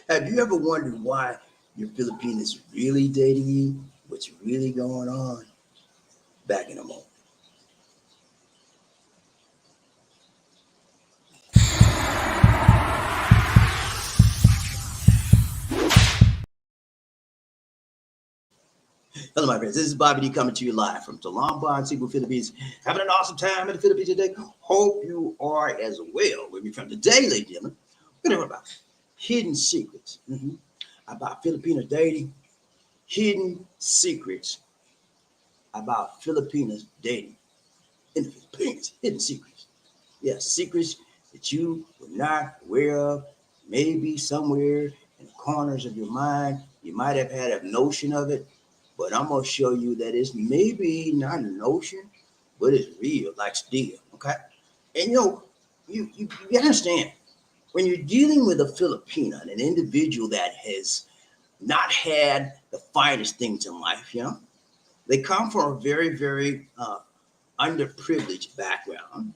Have you ever wondered why your Filipino is really dating you? What's really going on? Back in a moment. Hello, my friends. This is BobbieD coming to you live from Talamba, Cebu, Philippines. Having an awesome time in the Philippines today. Hope you are as well. Where we from today, ladies and gentlemen. We're going to talk about hidden secrets about Filipino dating, hidden secrets about Filipinos dating in the Philippines. Hidden secrets. Yes, secrets that you were not aware of, maybe somewhere in the corners of your mind. You might have had a notion of it, but I'm gonna show you that it's maybe not a notion, but it's real, like steel. Okay, and you understand when you're dealing with a Filipino, an individual that has not had the finest things in life. They come from a very underprivileged background.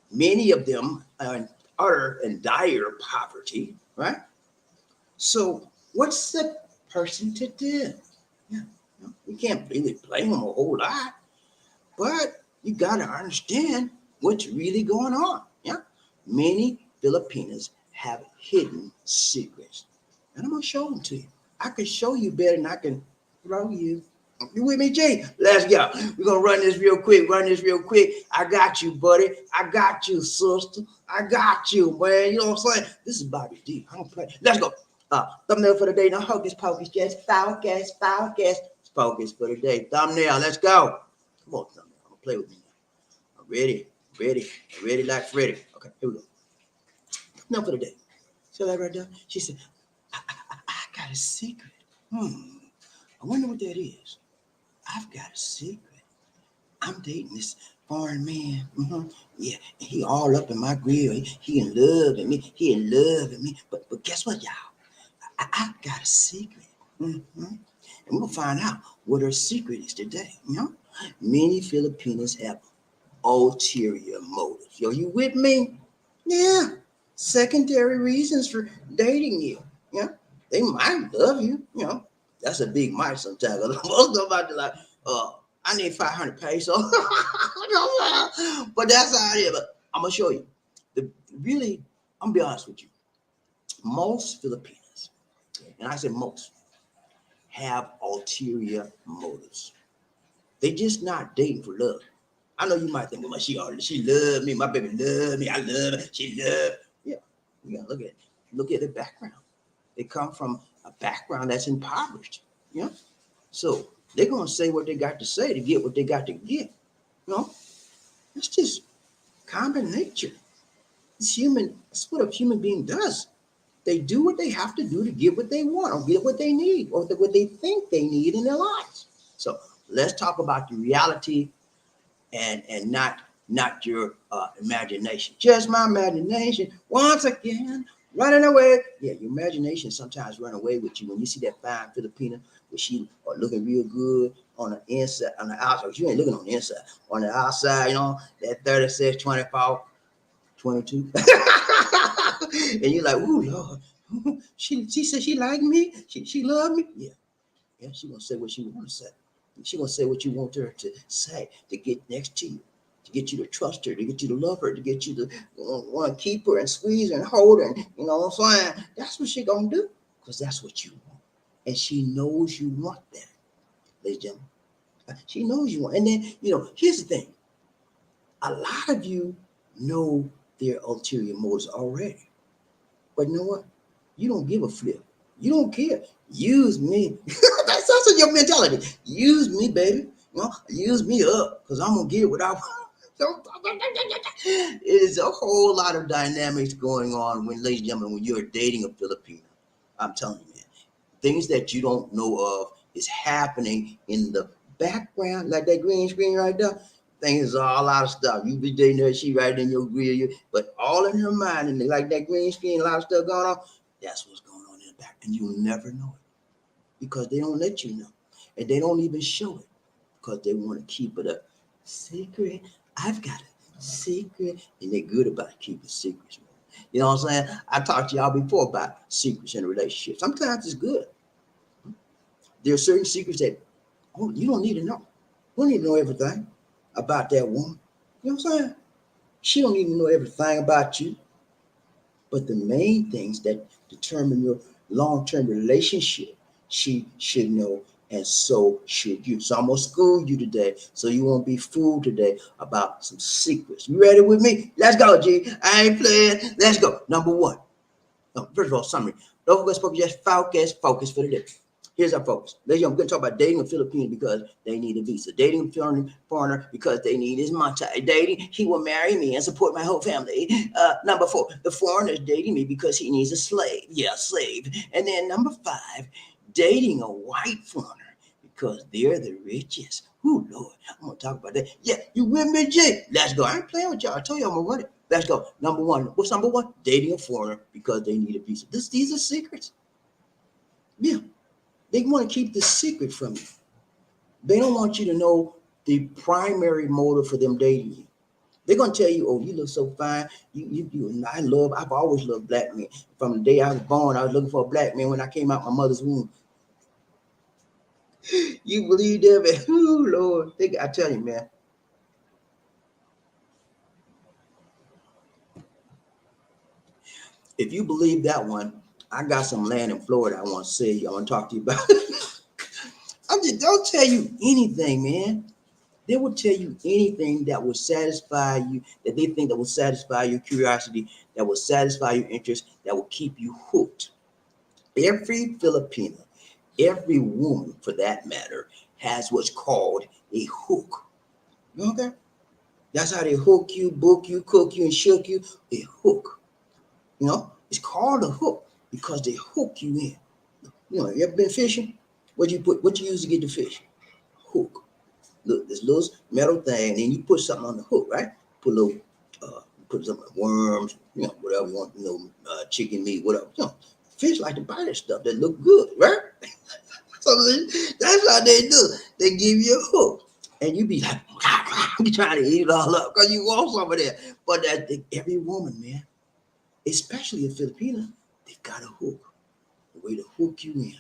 Many of them are in utter and dire poverty, right? So what's the person to do? Yeah, you can't really blame them a whole lot, but you got to understand what's really going on. Yeah, many Filipinos have hidden secrets, and I'm gonna show them to you. I can show you better than I can throw you. You with me, Jay? Let's go. We're gonna run this real quick. Run this real quick. I got you, buddy. I got you, sister. I got you, man. You know what I'm saying? This is BobbieD. I don't play. Let's go. Thumbnail for the day. No hocus pocus, just focus, focus. Focus for the day. Thumbnail. Let's go. Come on, thumbnail. I'm gonna play with me now. I'm ready, ready like Freddy. Okay, here we go. Thumbnail for the day. See that right there? She said, I got a secret. I wonder what that is. I've got a secret. I'm dating this foreign man. Yeah, and he all up in my grill. He in love with me. He in love with me. But guess what, y'all? I've got a secret. And we're gonna find out what her secret is today. Many Filipinos have ulterior motives. Yo, you with me? Yeah. Secondary reasons for dating you. Yeah. They might love you. That's a big might sometimes. Most of them are like, I need 500 pesos. But that's how it is. But I'm gonna show you. Really, I'm gonna be honest with you. Most Filipinos, and I say most, have ulterior motives. They just not dating for love. I know you might think, well, she loved me, my baby loved me, I love her, she loved. Yeah, you gotta look at it. Look at the background. They come from a background that's impoverished. Yeah. So they're gonna say what they got to say to get what they got to get. You know, it's just common nature. It's human. That's what a human being does. They do what they have to do to get what they want, or get what they need, or what they think they need in their lives. So let's talk about the reality, and not your imagination. Just my imagination. Once again, running away. Yeah, your imagination sometimes run away with you when you see that fine Filipina where she are looking real good on the inside, on the outside. You ain't looking on the inside. On the outside, that 36, 24, 22. And you're like, ooh, Lord. She said she liked me. She loved me. Yeah, she gonna say what she want to say. She gonna say what you want her to say to get next to you, to get you to trust her, to get you to love her, to get you to want to keep her and squeeze her and hold her. And, you know what I'm saying? That's what she gonna do, because that's what you want, and she knows you want that, ladies and gentlemen. She knows you want. And then here's the thing: a lot of you know their ulterior motives already, but you know what? You don't give a flip. You don't care. Use me. That's also your mentality. Use me, baby. Use me up, because I'm gonna get what I want. It's a whole lot of dynamics going on when, ladies and gentlemen, when you're dating a Filipino. I'm telling you, man, things that you don't know of is happening in the background, like that green screen right there. Things are a lot of stuff. You be dating her, she right in your grill, but all in her mind, and like that green screen, a lot of stuff going on. That's what's going on in the back, and you'll never know it, because they don't let you know, and they don't even show it, because they want to keep it a secret. I've got a secret, and they're good about keeping secrets. You know what I'm saying? I talked to y'all before about secrets in a relationship. Sometimes it's good. There are certain secrets that you don't need to know. You don't need to know everything about that woman. You know what I'm saying? She don't need to know everything about you. But the main things that determine your long-term relationship, she should know, and so should you. So I'm gonna school you today, so you won't be fooled today about some secrets. You ready with me? Let's go, G. I ain't playing. Let's go. Number one. First of all, summary. Don't forget to just focus for the day. Here's our focus. Ladies, I'm going to talk about dating a Filipino because they need a visa. Dating a foreigner because they need his money. Dating, he will marry me and support my whole family. Number four, the foreigner is dating me because he needs a slave. Yeah, slave. And then number five, dating a white foreigner because they're the richest. Oh, Lord, I'm going to talk about that. Yeah, you with me, Jay? Let's go. I ain't playing with y'all. I told you I'm going to run it. Let's go. Number one. What's number one? Dating a foreigner because they need a visa. These are secrets. Yeah. They want to keep the secret from you. They don't want you to know the primary motive for them dating you. They're gonna tell you, "Oh, you look so fine. I've always loved black men. From the day I was born, I was looking for a black man when I came out my mother's womb." You believe that, man? Oh, Lord. I tell you, man. If you believe that one, I got some land in Florida I want to sell you. I want to talk to you about. They'll tell you anything, man. They will tell you anything that will satisfy you, that they think that will satisfy your curiosity, that will satisfy your interest, that will keep you hooked. Every Filipino, every woman for that matter, has what's called a hook. Okay? That's how they hook you, book you, cook you, and shook you. A hook. It's called a hook because they hook you in. You ever been fishing? What you use to get the fish? Hook. Look, this little metal thing, and then you put something on the hook, right? Put a little, put some worms, whatever you want, chicken meat, whatever. Fish like to buy that stuff that look good, right? So that's how they do. They give you a hook, and you be like, you trying to eat it all up because you want some of that. But every woman, man, especially a Filipina, they got a hook, a way to hook you in,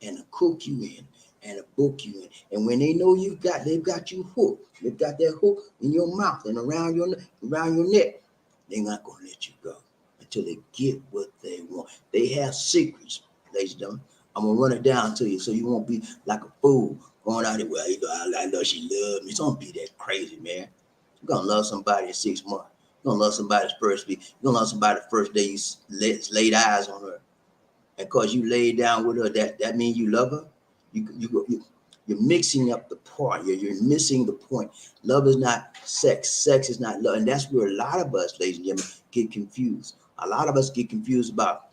and to cook you in, and to book you in. And when they know they've got you hooked. They've got that hook in your mouth and around your neck. They're not gonna let you go until they get what they want. They have secrets, ladies and gentlemen. I'm gonna run it down to you so you won't be like a fool going out there. Well, I know she loves me. Don't be that crazy, man. You're gonna love somebody in 6 months. You're gonna love somebody's first week. You're gonna love somebody the first day you laid eyes on her. And because you laid down with her, that means you love her. You're mixing up the part. You're missing the point. Love is not sex. Sex is not love. And that's where a lot of us, ladies and gentlemen, get confused. A lot of us get confused about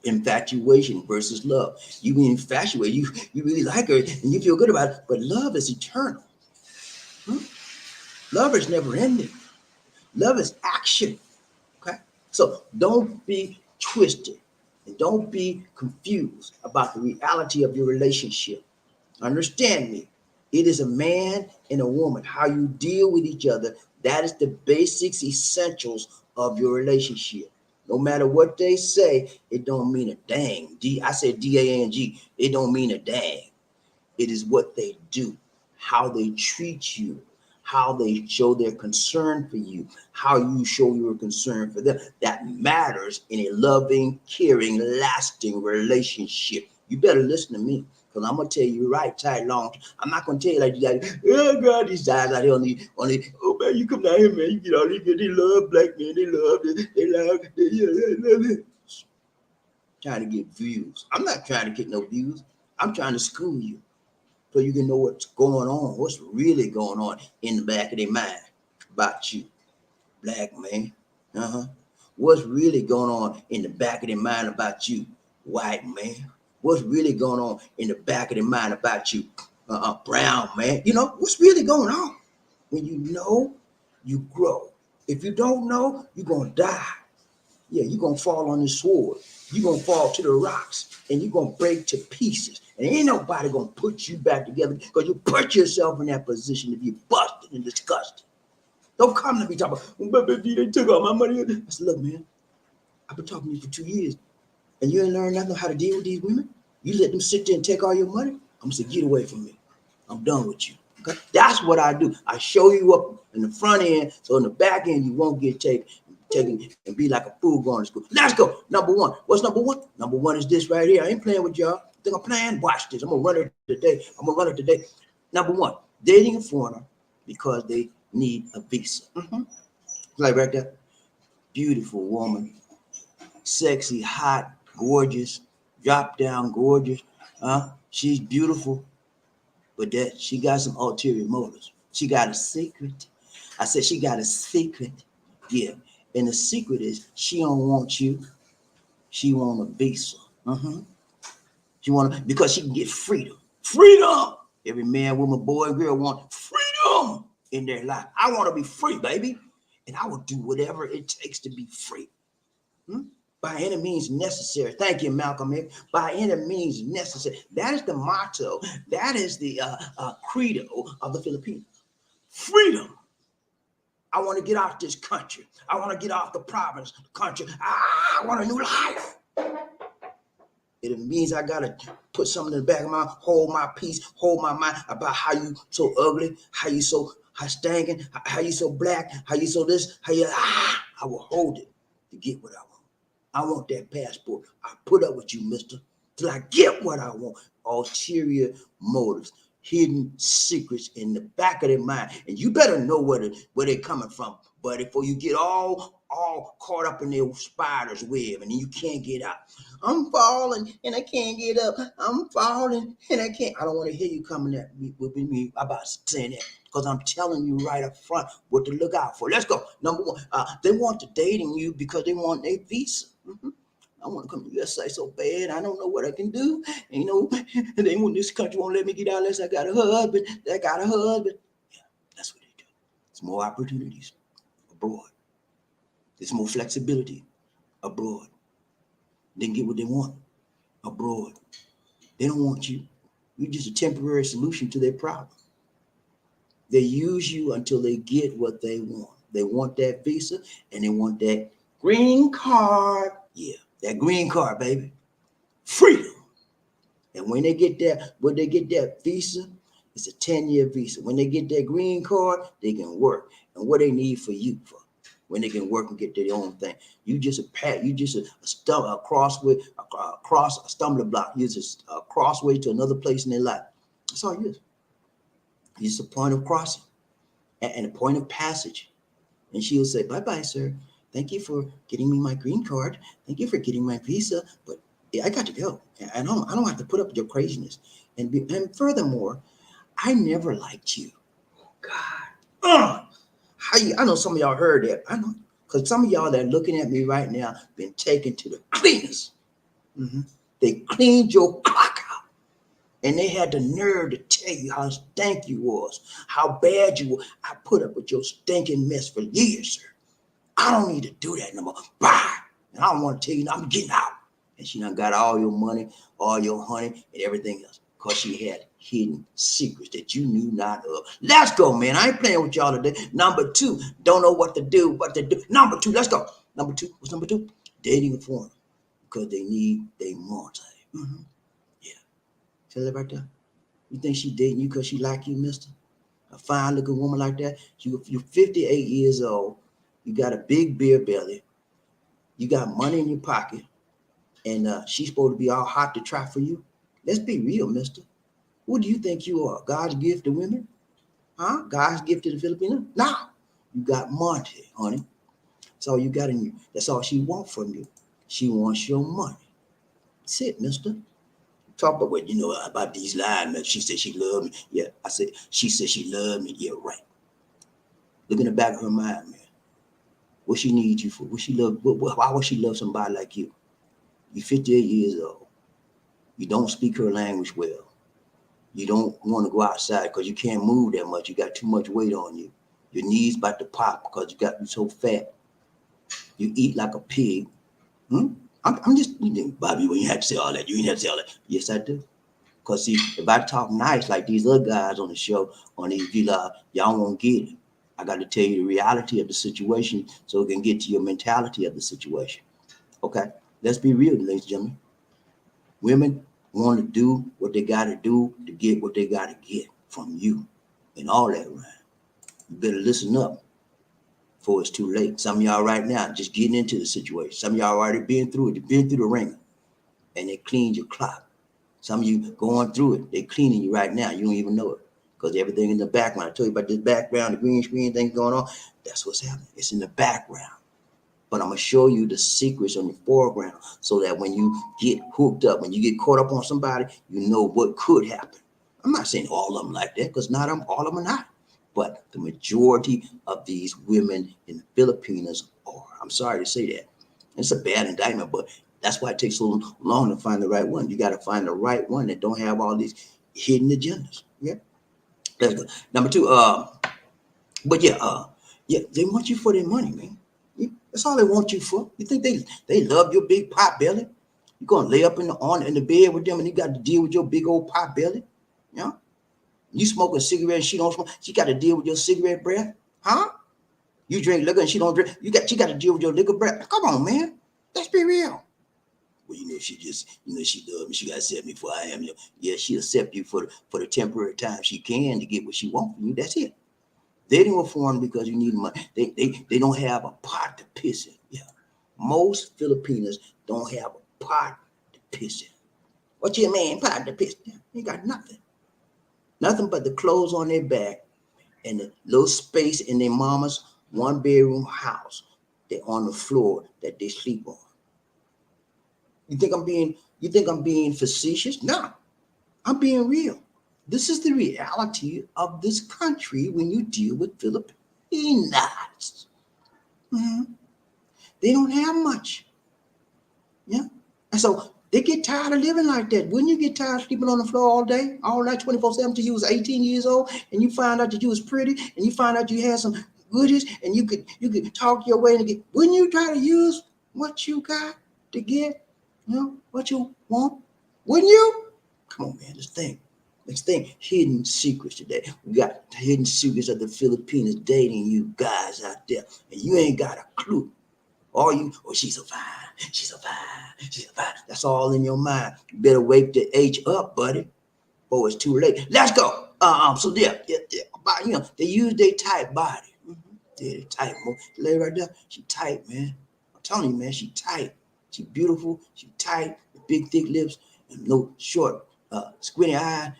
infatuation versus love. You mean infatuated, you really like her and you feel good about it, but love is eternal. Love is never ending. Love is action. Okay? So don't be twisted and don't be confused about the reality of your relationship. Understand me. It is a man and a woman. How you deal with each other, that is the basics, essentials of your relationship. No matter what they say, it don't mean a dang. I said D-A-N-G. It don't mean a dang. It is what they do, how they treat you, how they show their concern for you, how you show your concern for them. That matters in a loving, caring, lasting relationship. You better listen to me. Because I'm going to tell you right, tight, long. I'm not going to tell you like you got, oh, God, these guys out here on the, oh, man, you come down here, man, you get all these good, they love black men, they love it. Trying to get views. I'm not trying to get no views. I'm trying to school you so you can know what's going on, what's really going on in the back of their mind about you, black man. What's really going on in the back of their mind about you, white man? What's really going on in the back of their mind about you, brown man? What's really going on? When you know, you grow. If you don't know, you're going to die. Yeah, you're going to fall on the sword. You're going to fall to the rocks, and you're going to break to pieces. And ain't nobody going to put you back together because you put yourself in that position to be busted and disgusted. Don't come to me talking about, baby, they took all my money. I said, look, man, I've been talking to you for 2 years, and you ain't learned nothing how to deal with these women. You let them sit there and take all your money. I'm gonna say, get away from me. I'm done with you. Okay, that's what I do. I show you up in the front end, so in the back end you won't get taken and be like a fool going to school. Let's go. Number one. What's number one? Number one is this right here. I ain't playing with y'all. Think I'm playing? Watch this. I'm gonna run it today. I'm gonna run it today. Number one, dating a foreigner because they need a visa. Like right there, beautiful woman, sexy, hot, gorgeous, drop down, gorgeous. She's beautiful, but that she got some ulterior motives. She got a secret. I said she got a secret. Yeah. And the secret is she don't want you. She want a visa. She want because she can get freedom. Freedom. Every man, woman, boy, and girl want freedom in their life. I want to be free, baby. And I will do whatever it takes to be free. By any means necessary. Thank you, Malcolm X. By any means necessary. That is the motto. That is the credo of the Filipinos. Freedom. I want to get out this country. I want to get off the province country. I want a new life. It means I gotta put something in the back of my, hold my peace, hold my mind about how you so ugly, how you so stinking, how you so black, how you so this, how you I will hold it to get what I want. I want that passport. I put up with you, mister, till I get what I want. Ulterior motives, hidden secrets in the back of their mind. And you better know where they're coming from, buddy, before you get all caught up in their spider's web and then you can't get out. I'm falling and I can't get up. I'm falling and I can't. I don't want to hear you coming at me with me about saying that, because I'm telling you right up front what to look out for. Let's go. Number one, they want to dating you because they want a visa. I want to come to the USA so bad. I don't know what I can do. And, and then when this country won't let me get out unless I got a husband. Yeah, that's what they do. It's more opportunities abroad. There's more flexibility abroad. They can get what they want abroad. They don't want you. You're just a temporary solution to their problem. They use you until they get what they want. They want that visa and they want that green card. Yeah, that green card, baby. Freedom. And when they get that visa, it's a 10-year visa. When they get that green card, they can work. And what they need for you for? When they can work and get their own thing. You just a crossway, a stumbling block. You're just a crossway to another place in their life. That's all it is. It's a point of crossing and a point of passage. And she'll say, bye-bye, sir. Thank you for getting me my green card. Thank you for getting my visa. But I got to go. I don't have to put up with your craziness. And furthermore, I never liked you. God. I know some of y'all heard that. I know. Because some of y'all that are looking at me right now been taken to the cleaners. They cleaned your clock out. And they had the nerve to tell you how stank you was, how bad you were. I put up with your stinking mess for years, sir. I don't need to do that no more. Bye. And I don't want to tell you, I'm getting out. And she done got all your money, all your honey, and everything else. Because she had hidden secrets that you knew not of. Let's go, man. I ain't playing with y'all today. Number two, don't know what to do. Number two, let's go. Number two, what's number two? Dating a foreigner. Because they need their multi. Yeah. See that right there? You think she dating you because she like you, mister? A fine looking woman like that? You're 58 years old. You got a big beer belly. You got money in your pocket. And she's supposed to be all hot to try for you. Let's be real, mister. What do you think you are? God's gift to women? Huh? God's gift to the Filipinos? No. You got money, honey. That's all you got in you. That's all she wants from you. She wants your money. That's it, mister. Talk about what about these lines, man. She said she loved me. Yeah, I said, she said she loved me. Yeah, right. Look in the back of her mind, man. What she needs you for? What she love? Why would she love somebody like you? You're 58 years old. You don't speak her language well. You don't want to go outside because you can't move that much. You got too much weight on you. Your knees about to pop because you so fat. You eat like a pig. I'm just, Bobby, when you had to say all that, you didn't have to say all that. Yes, I do. Because see, if I talk nice like these other guys on the show, on these vlogs, y'all won't get it. I got to tell you the reality of the situation so it can get to your mentality of the situation. Okay, let's be real, ladies and gentlemen. Women want to do what they got to do to get what they got to get from you and all that rhyme. You better listen up before it's too late. Some of y'all right now just getting into the situation. Some of y'all already been through it. They've been through the ringer and they cleaned your clock. Some of you going through it. They cleaning you right now. You don't even know it because everything in the background. I told you about this background, the green screen thing going on. That's what's happening. It's in the background. But I'm going to show you the secrets on the foreground so that when you get hooked up, when you get caught up on somebody, you know what could happen. I'm not saying all of them like that because not all of them are not. But the majority of these women in the Filipinas are. I'm sorry to say that. It's a bad indictment, but that's why it takes so long to find the right one. You got to find the right one that don't have all these hidden agendas. Yeah. Let's go. Number two, but yeah, they want you for their money, man. That's all they want you for. You think they love your big pot belly? You gonna lay up in the bed with them and you got to deal with your big old pot belly? You know? You smoke a cigarette and she don't smoke. She got to deal with your cigarette breath, huh? You drink liquor and she don't drink. She got to deal with your liquor breath. Come on, man. Let's be real. Well, she loves me. She got to accept me for I am. Yeah, she accept you for the temporary time she can to get what she wants from you. That's it. They didn't reform because you need money. They don't have a pot to piss in. Yeah. Most Filipinos don't have a pot to piss in. What you mean, pot to piss in? You got nothing. Nothing but the clothes on their back and the little space in their mama's one-bedroom house. They're on the floor that they sleep on. You think I'm being facetious? No, I'm being real. This is the reality of this country when you deal with Filipinas. Mm-hmm. They don't have much. Yeah. And so they get tired of living like that. Wouldn't you get tired of sleeping on the floor all day, all night, 24/7 till you was 18 years old and you find out that you was pretty and you find out you had some goodies and you could talk your way and get, wouldn't you try to use what you got to get, what you want? Wouldn't you? Come on, man, let's think. Let's think hidden secrets today. We got hidden secrets of the Filipinas dating you guys out there, and you ain't got a clue. She's so fine. She's so fine. She's so fine. That's all in your mind. You better wake the H up, buddy. Oh, it's too late. Let's go. So yeah. They use their tight body. Mm-hmm. Yeah, they tight. The lady right there, she tight, man. I'm telling you, man, she tight. She beautiful. She tight. Big, thick lips, and no short, squinty eye.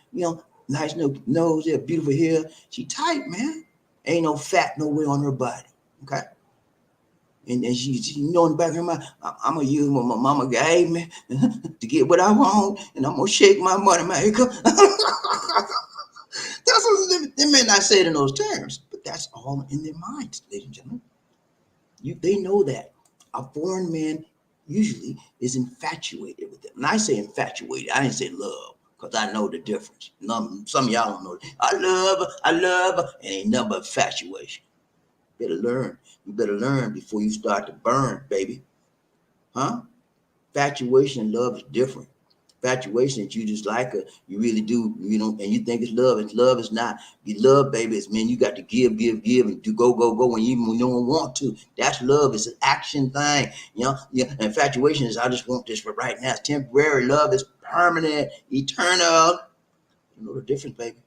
Nice nose. Yeah, beautiful hair. She tight, man. Ain't no fat nowhere on her body. Okay. And she in the back of her mind, I'm gonna use my mama gave me to get what I want, and I'm gonna shake my money maker. That's what they may not say it in those terms, but that's all in their minds, ladies and gentlemen. They know that a foreign man usually is infatuated with them. And I say infatuated, I didn't say love, because I know the difference. Some of y'all don't know. I love her, and ain't nothing but infatuation. Better learn. You better learn before you start to burn, baby. Huh? Infatuation and love is different. Infatuation that you just like her, you really do, and you think it's love, and love is not. You love, baby, it's you got to give, and do go, when you don't want to. That's love. It's an action thing. Infatuation is I just want this for right now. It's temporary. Love is permanent, eternal. You know the difference, baby.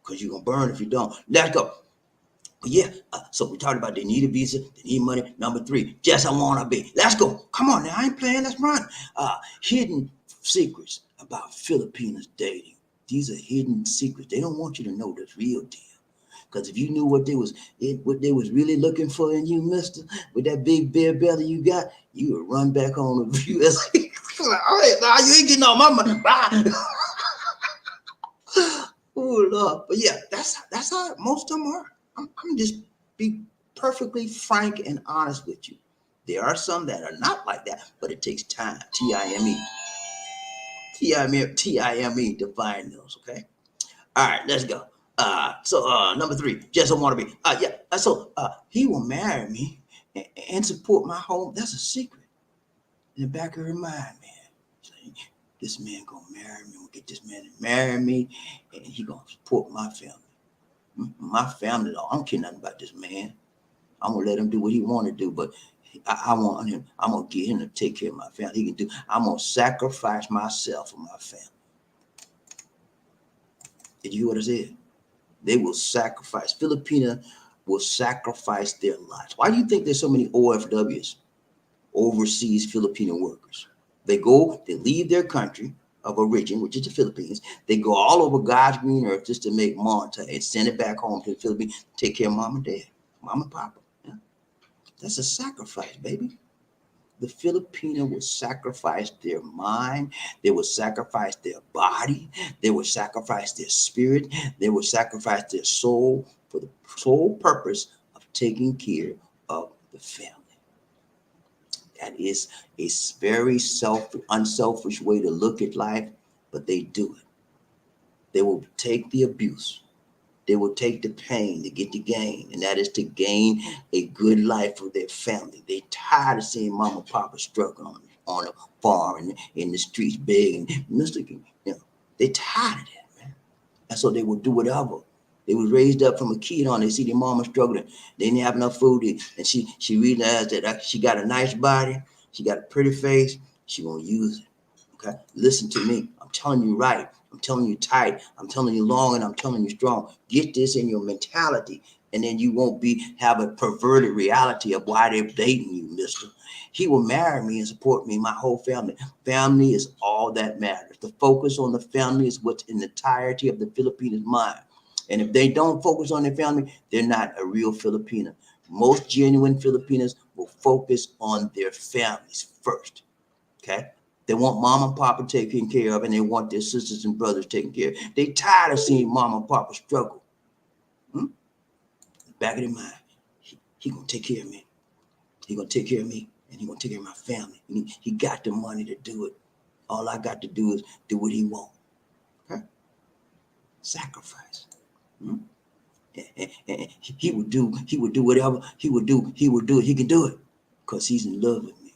Because you're gonna burn if you don't. Let's go. Yeah, so we talked about they need a visa, they need money. Number 3, just I want to be. Let's go. Come on now, I ain't playing. Let's run. Hidden secrets about Filipinas dating. These are hidden secrets. They don't want you to know the real deal. Because if you knew what they was really looking for in you, mister, with that big bear belly you got, you would run back home to the USA. All right, nah, you ain't getting on my money. Bye. Oh, Lord. But yeah, that's how most of them are. I'm just be perfectly frank and honest with you. There are some that are not like that, but it takes time. Time. To find those. Okay. All right, let's go. So number 3, just don't want to be. So he will marry me and support my home. That's a secret in the back of her mind, man. Like, this man gonna marry me. I'm gonna get this man to marry me, and he gonna support my family. My family, I don't care nothing about this man. I'm gonna let him do what he want to do, but I want him. I'm gonna get him to take care of my family. He can do. I'm gonna sacrifice myself for my family. Did you hear what I said? They will sacrifice. Filipina will sacrifice their lives. Why do you think there's so many OFWs, overseas Filipino workers? They go, they leave their country of origin, which is the Philippines. They go all over God's green earth just to make money and send it back home to the Philippines, take care of mom and dad, mom and papa. Yeah. That's a sacrifice, baby. The Filipino will sacrifice their mind, they will sacrifice their body, they will sacrifice their spirit, they will sacrifice their soul for the sole purpose of taking care of the family. That is a very unselfish way to look at life, but they do it. They will take the abuse. They will take the pain to get the gain, and that is to gain a good life for their family. They tired of seeing mama and papa struggling on a farm and in the streets begging. They tired of that, man. And so they will do whatever. They was raised up from a kid on. They see their mama struggling. They didn't have enough food, and she realized that she got a nice body, she got a pretty face. She won't use it. Okay, listen to me. I'm telling you right. I'm telling you tight. I'm telling you long, and I'm telling you strong. Get this in your mentality, and then you won't have a perverted reality of why they're dating you, mister. He will marry me and support me, my whole family. Family is all that matters. The focus on the family is what's in the entirety of the Filipino's mind. And if they don't focus on their family, they're not a real Filipino. Most genuine Filipinos will focus on their families first. Okay? They want mom and papa taken care of, and they want their sisters and brothers taken care of. They tired of seeing mom and papa struggle. Back of their mind, he gonna take care of me. He gonna take care of me, and he gonna take care of my family. He got the money to do it. All I got to do is do what he want. Okay? Sacrifice. And he would do whatever he would do. He can do it because he's in love with me.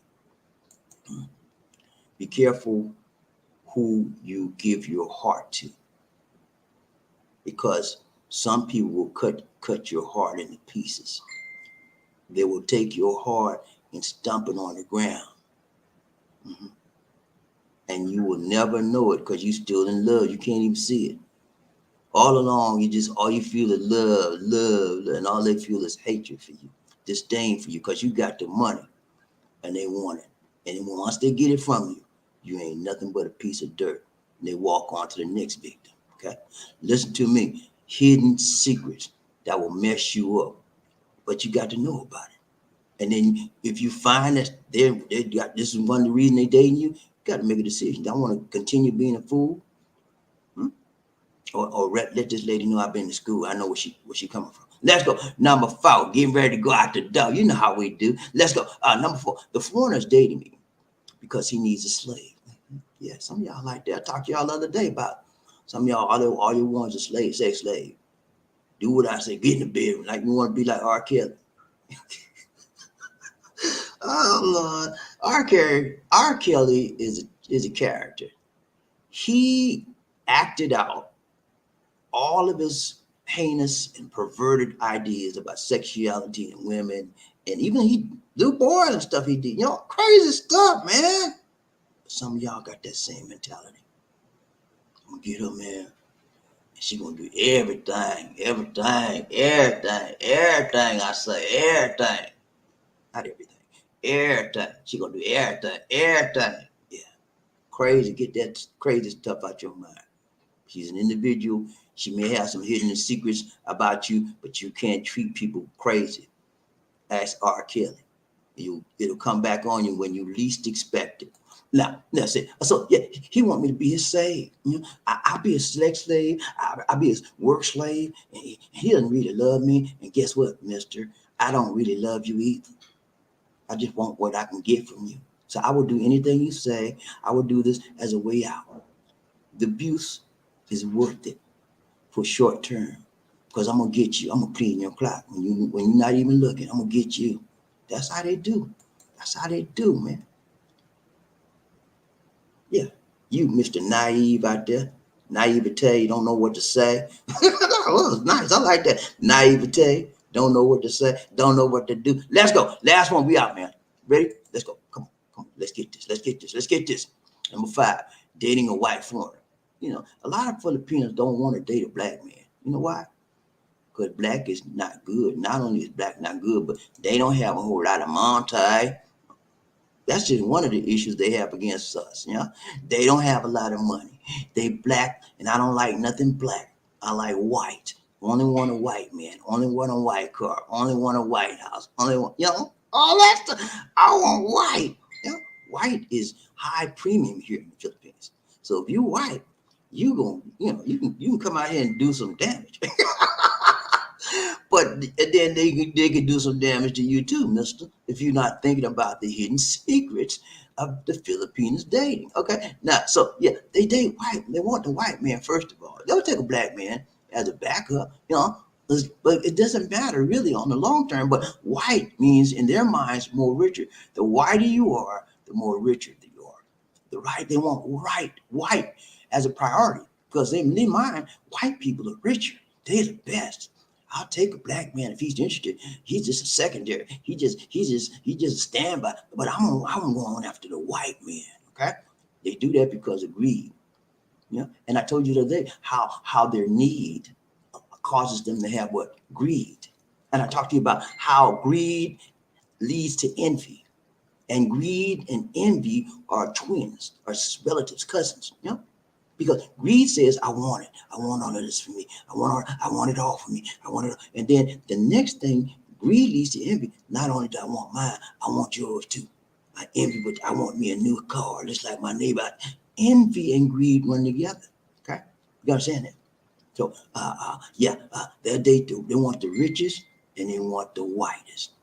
Be careful who you give your heart to, because some people will cut your heart into pieces. They will take your heart and stomp it on the ground. And you will never know it because you're still in love. You can't even see it. All along, all you feel is love, and all they feel is hatred for you, disdain for you, because you got the money and they want it. And once they get it from you, you ain't nothing but a piece of dirt. And they walk on to the next victim. Okay? Listen to me. Hidden secrets that will mess you up, but you got to know about it. And then if you find that this is one of the reasons they dating you, you got to make a decision. Do I want to continue being a fool? Or let this lady know I've been to school. I know where she coming from. Let's go. Number 4, getting ready to go out the door. You know how we do. Let's go. Number 4, the foreigner's dating me because he needs a slave. Yeah, some of y'all like that. I talked to y'all the other day about some of y'all, all you want is a slave, sex slave. Do what I say, get in the bed. Like you want to be like R. Kelly. Oh, Lord. R. Kelly is a character. He acted out all of his heinous and perverted ideas about sexuality and women, and even little boys and stuff he did. Crazy stuff, man. Some of y'all got that same mentality. I'm gonna get her, man, and she gonna do everything I say, everything. Not everything. Everything. She gonna do everything. Yeah. Crazy. Get that crazy stuff out your mind. She's an individual. She may have some hidden secrets about you, but you can't treat people crazy. Ask R. Kelly. It'll come back on you when you least expect it. Now, that's it. So, yeah, he want me to be his slave. I'll be his sex slave. I'll be his work slave. And he doesn't really love me. And guess what, mister? I don't really love you either. I just want what I can get from you. So I will do anything you say. I will do this as a way out. The abuse is worth it for short term, because I'm gonna get you. I'm gonna clean your clock when you're not even looking. I'm gonna get you. That's how they do. That's how they do, man. Yeah, you, Mr. Naive out there, naivete. You don't know what to say. Oh, it's nice. I like that naivete. Don't know what to say. Don't know what to do. Let's go. Last one. We out, man. Ready? Let's go. Come on, come on. Let's get this. Let's get this. Let's get this. Number 5, dating a white foreigner. You know, a lot of Filipinos don't want to date a black man. You know why? Because black is not good. Not only is black not good, but they don't have a whole lot of money. That's just one of the issues they have against us. You know, they don't have a lot of money. They black, and I don't like nothing black. I like white. Only want a white man. Only want a white car. Only want a white house. Only want, you know, all that stuff. I want white. You know, white is high premium here in the Philippines. So if you white, you gonna, you know, you can come out here and do some damage. But then they can do some damage to you too, mister, if you're not thinking about the hidden secrets of the Filipinos dating. Okay. Now, so yeah, they date white. They want the white man, first of all. They'll take a black man as a backup, you know, but it doesn't matter really on the long term. But white means in their minds more richer. The whiter you are, the more richer you are. The right, they want white as a priority because in their mind, white people are richer. They're the best. I'll take a black man if he's interested. He's just a secondary. He just a standby. But I'm going after the white man. Okay, they do that because of greed. You know, and I told you the other day how their need causes them to have what? Greed. And I talked to you about how greed leads to envy, and greed and envy are twins, are relatives, cousins. You know. Because greed says, I want it. I want all of this for me. I want it all for me. I want it. And then the next thing, greed leads to envy. Not only do I want mine, I want yours too. I envy, but I want me a new car, just like my neighbor. Envy and greed run together. Okay? You understand that? So, they'll date, they want the richest and they want the whitest.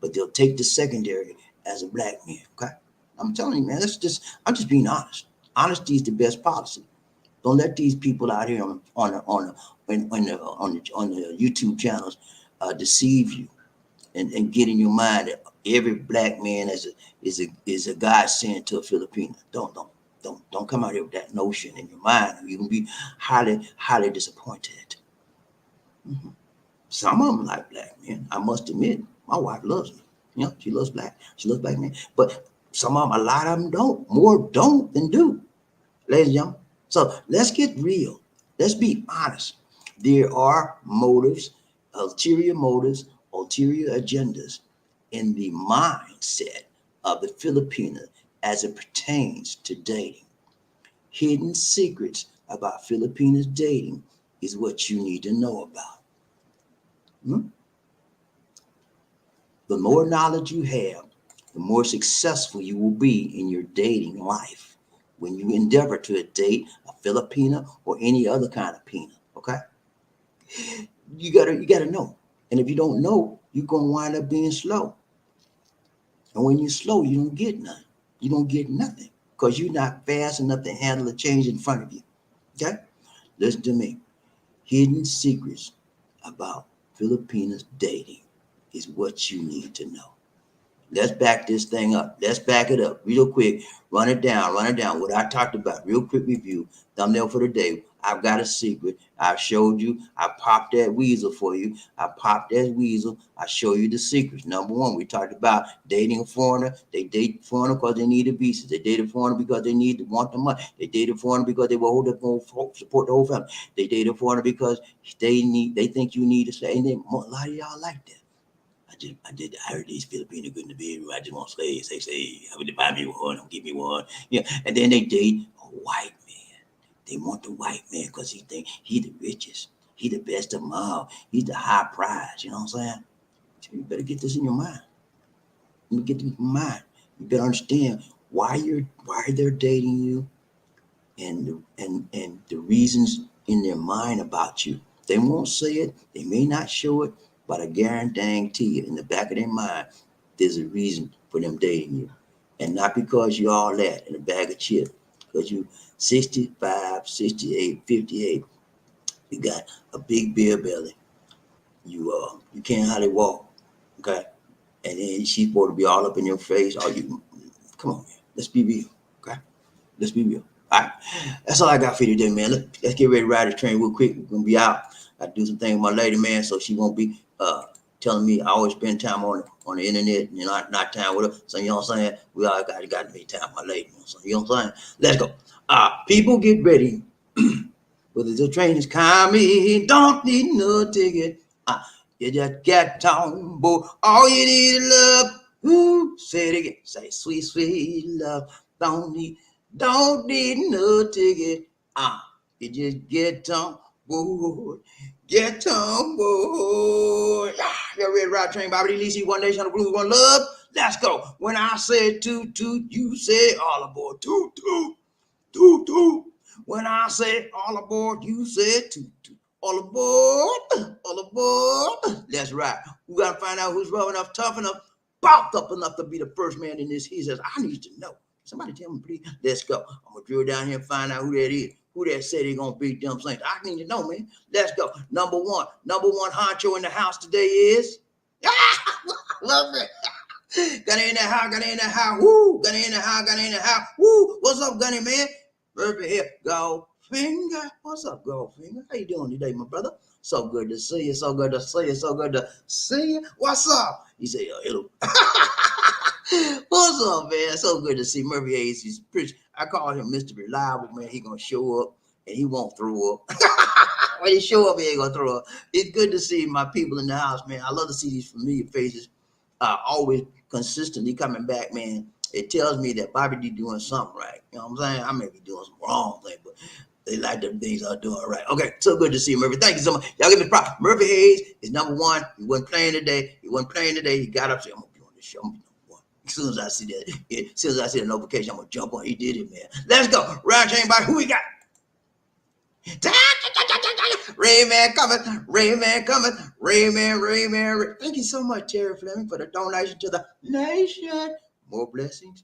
But they'll take the secondary as a black man. Okay? I'm telling you, man, I'm just being honest. Honesty is the best policy. Don't let these people out here on the YouTube channels deceive you and get in your mind that every black man is a godsend to a Filipino. Don't come out here with that notion in your mind. You can be highly disappointed. Mm-hmm. Some of them like black men. I must admit, my wife loves me. You know, she loves black men. But some of them, a lot of them don't. More don't than do, ladies and gentlemen. So let's get real. Let's be honest. There are motives, ulterior agendas in the mindset of the Filipino as it pertains to dating. Hidden secrets about Filipinos dating is what you need to know about. Hmm? The more knowledge you have, the more successful you will be in your dating life when you endeavor to date a Filipina or any other kind of Pina. Okay, you gotta know, and if you don't know, you're gonna wind up being slow. And when you're slow, you don't get nothing. You don't get nothing because you're not fast enough to handle the change in front of you. Okay, listen to me. Hidden secrets about Filipinos dating is what you need to know. Let's back this thing up. Let's back it up real quick. Run it down. What I talked about. Real quick review. Thumbnail for the day. I've got a secret. I've showed you. I popped that weasel for you. I show you the secrets. Number 1, we talked about dating a foreigner. They date a foreigner because they need a visa. They date a foreigner because they want the money. They date a foreigner because they will hold up and support the whole family. They date a foreigner because they think you need to say. And then a lot of y'all like that. I heard these Filipinos good in the bedroom. I just want slaves. They say, I would buy me one, give me one. Yeah. And then they date a white man. They want the white man because he think he the richest. He the best of them all. He's the high prize. You know what I'm saying? So you better get this in your mind. You better understand why they're dating you and the reasons in their mind about you. They won't say it. They may not show it. But I guarantee you, in the back of their mind, there's a reason for them dating you. And not because you're all that in a bag of chips. Because you 65, 68, 58, you got a big beer belly. You can't hardly walk. Okay? And then she's supposed to be all up in your face. Come on, man. Let's be real. Okay? Let's be real. All right. That's all I got for you today, man. Let's get ready to ride the train real quick. We're going to be out. I do some things with my lady, man, so she won't be telling me I always spend time on on the internet, you know, not time with her. So you know what I'm saying? We all got to make time with my lady. You know what I'm saying? Let's go. People get ready. Whether the train is coming, don't need no ticket. You just get on board. All you need is love. Ooh, say it again. Say sweet, sweet love. Don't need no ticket. You just get on board. Get on board. You ready to ride train, BobbieD, DC, one nation, on the groove, one love. Let's go. When I say toot toot, you say all aboard. Toot toot, toot toot. When I say all aboard, you say toot toot. All aboard, all aboard. Let's ride. We gotta find out who's rough enough, tough enough, bopped up enough to be the first man in this. He says, I need to know. Somebody tell me, please. Let's go. I'm gonna drill down here and find out who that is. Who that said he gonna beat them Saints? I need to know, man. Let's go. Number one honcho in the house today is. Love it. Gunny in the house, gunny in the house. Woo, gunny in the house, gunny in the house. Woo, what's up, gunny man? Murphy here, Goldfinger. What's up, Goldfinger? How you doing today, my brother? So good to see you. So good to see you. So good to see you. What's up? He said, hello. What's up, man? So good to see Murphy Hayes. He's pretty. I call him Mr. Reliable, man. He gonna show up and he won't throw up. When he show up, he ain't gonna throw up. It's good to see my people in the house, man. I love to see these familiar faces, always consistently coming back, man. It tells me that BobbieD doing something right. You know what I'm saying? I may be doing some wrong thing, but they like them things I'm doing right. Okay, so good to see you, Murphy. Thank you so much. Y'all give me a prop. Murphy Hayes is number one. He wasn't playing today. He got up and said, I'm gonna be on this show. As soon as I see that, as soon as I see the notification, I'm gonna jump on. He did it, man. Let's go. Round chain by who we got? Rayman coming. Rayman coming. Rayman. Thank you so much, Terry Fleming, for the donation to the nation. More blessings.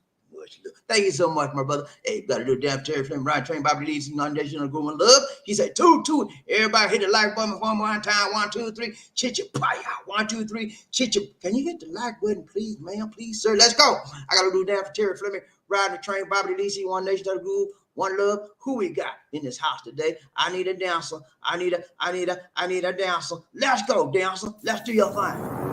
Thank you so much, my brother. Hey, you gotta do damn Terry Fleming, Ryan Train, BobbieD, DC, non-nation, on the groove, love. He said, toot. Everybody hit the like button one more time. 1, 2, 3. Chit-ya-paya. 1, 2, 3. Chit-ya. Can you hit the like button, please, ma'am? Please, sir. Let's go. I gotta do damn for Terry Fleming, riding the train, BobbieD, DC, one nation, on the groove, one love. Who we got in this house today? I need a dancer. I need a dancer. Let's go, dancer. Let's do your thing.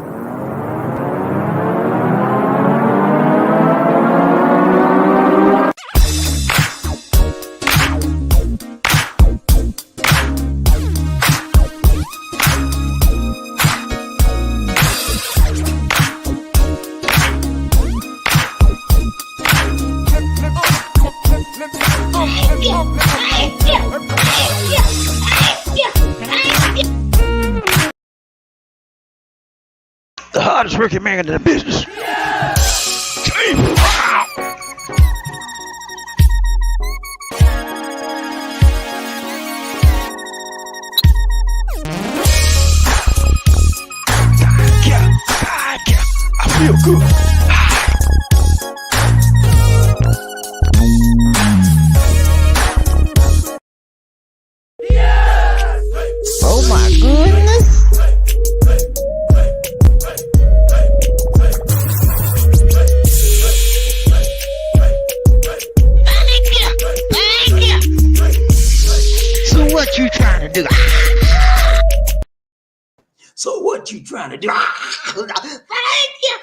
The hardest working man in the business. Yeah. I feel good. Oh my goodness. What you trying to do? So what you trying to do? Thank you.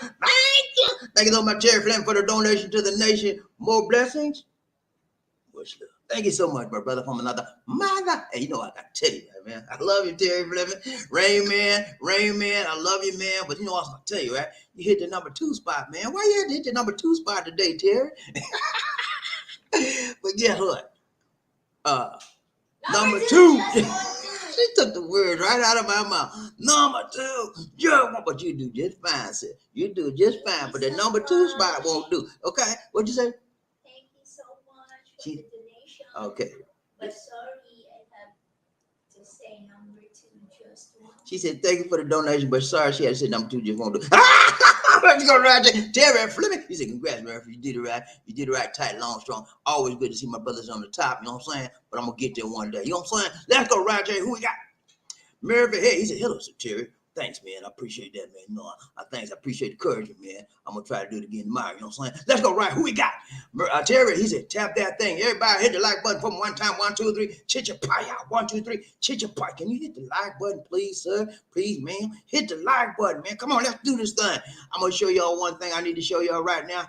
Thank you so much, Terry Fleming, for the donation to the nation. More blessings. Much love. Thank you so much, my brother, from another mother. Hey, you know I gotta tell you that, man. I love you, Terry Fleming. Rain man, I love you, man. But you know what I was gonna tell you, right? You hit the number 2 spot, man. Why you had to hit the number 2 spot today, Terry? But guess what? Number 2. She took the word right out of my mouth. Number 2. But you do just fine, sir. You do just fine. But the number 2 spot won't do. Okay? What'd you say? Thank you so much for the donation. Okay. But sorry, I have to say number 2 just once. She said, thank you for the donation, but sorry, she had to say number 2 just won't do. Let's go right there. Terry Fleming. He said, congrats, Murphy. You did it right. You did it right, tight, long, strong. Always good to see my brothers on the top, you know what I'm saying? But I'm going to get there one day. You know what I'm saying? Let's go right there. Who we got? Murphy. Hey, he said, hello, Sir Terry. Thanks, man. I appreciate that, man. No, thanks. I appreciate the courage, man. I'm gonna try to do it again tomorrow. You know what I'm saying? Let's go right. Who we got? Terry, he said, tap that thing. Everybody hit the like button for me one time. 1, 2, 3. Chicha-pie out. 1, 2, 3. Chicha-pie. Can you hit the like button, please, sir? Please, man. Hit the like button, man. Come on, let's do this thing. I'm gonna show y'all one thing I need to show y'all right now,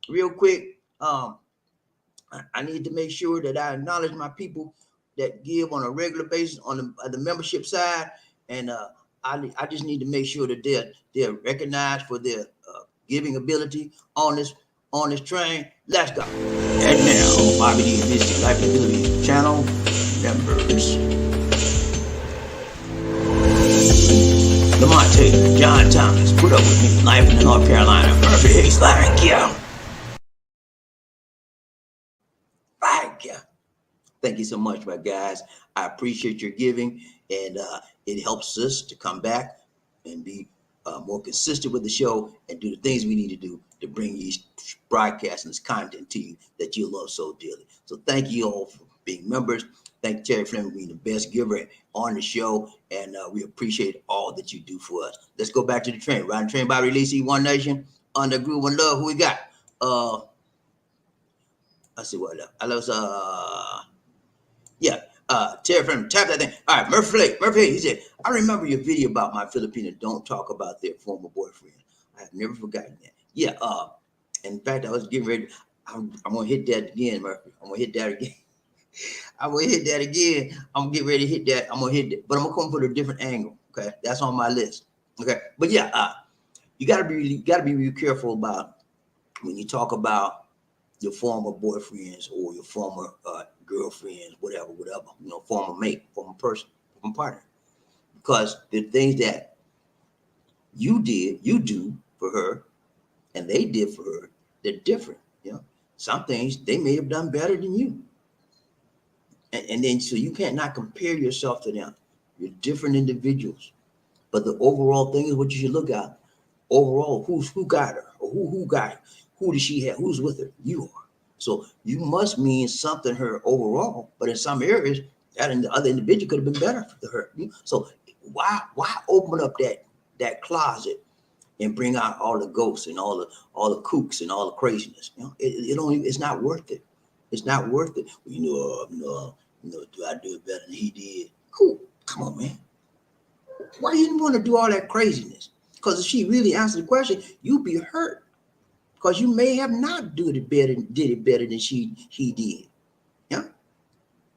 real quick. I need to make sure that I acknowledge my people that give on a regular basis on the membership side, and I just need to make sure that they're recognized for their giving ability on this train. Let's go. And now, BobbieD Business Life and Philippines channel members. Lamonte, John Thomas, put up with me, life in North Carolina. Murphy Hayes, thank you. Thank you. Thank you so much, my guys. I appreciate your giving, and it helps us to come back and be more consistent with the show and do the things we need to do to bring these broadcasts and this content to you that you love so dearly. So thank you all for being members. Thank Terry Fleming for being the best giver on the show, and we appreciate all that you do for us. Let's go back to the train. Riding train by Release, One Nation, Under Groove and Love. Who we got? Let's see what else. I love Terry Fleming, tap that thing. All right, Murphy, he said, I remember your video about my Filipina don't talk about their former boyfriend. I have never forgotten that. Yeah, in fact, I was getting ready. I'm gonna hit that again, Murphy. I'm gonna hit that again. I'm gonna hit that again. I'm gonna get ready to hit that. I'm gonna hit it, but I'm gonna come from a different angle. Okay, that's on my list. Okay, but yeah, you gotta be really careful about when you talk about your former boyfriends or your former girlfriends, whatever, you know, former mate, former person, former partner, because the things that you do for her, and they did for her, they're different. You know, some things they may have done better than you, and then so you can't not compare yourself to them. You're different individuals, but the overall thing is what you should look at. Overall, who got her, or who got her? Who does she have? Who's with her? You are. So you must mean something to her overall, but in some areas, that and the other individual could have been better for her. So why open up that closet and bring out all the ghosts and all the kooks and all the craziness? You know, it's not worth it. It's not worth it. No, do I do it better than he did? Cool. Come on, man. Why you didn't want to do all that craziness? Because if she really answered the question, you'd be hurt. Because you may have not did it better than he did. Yeah.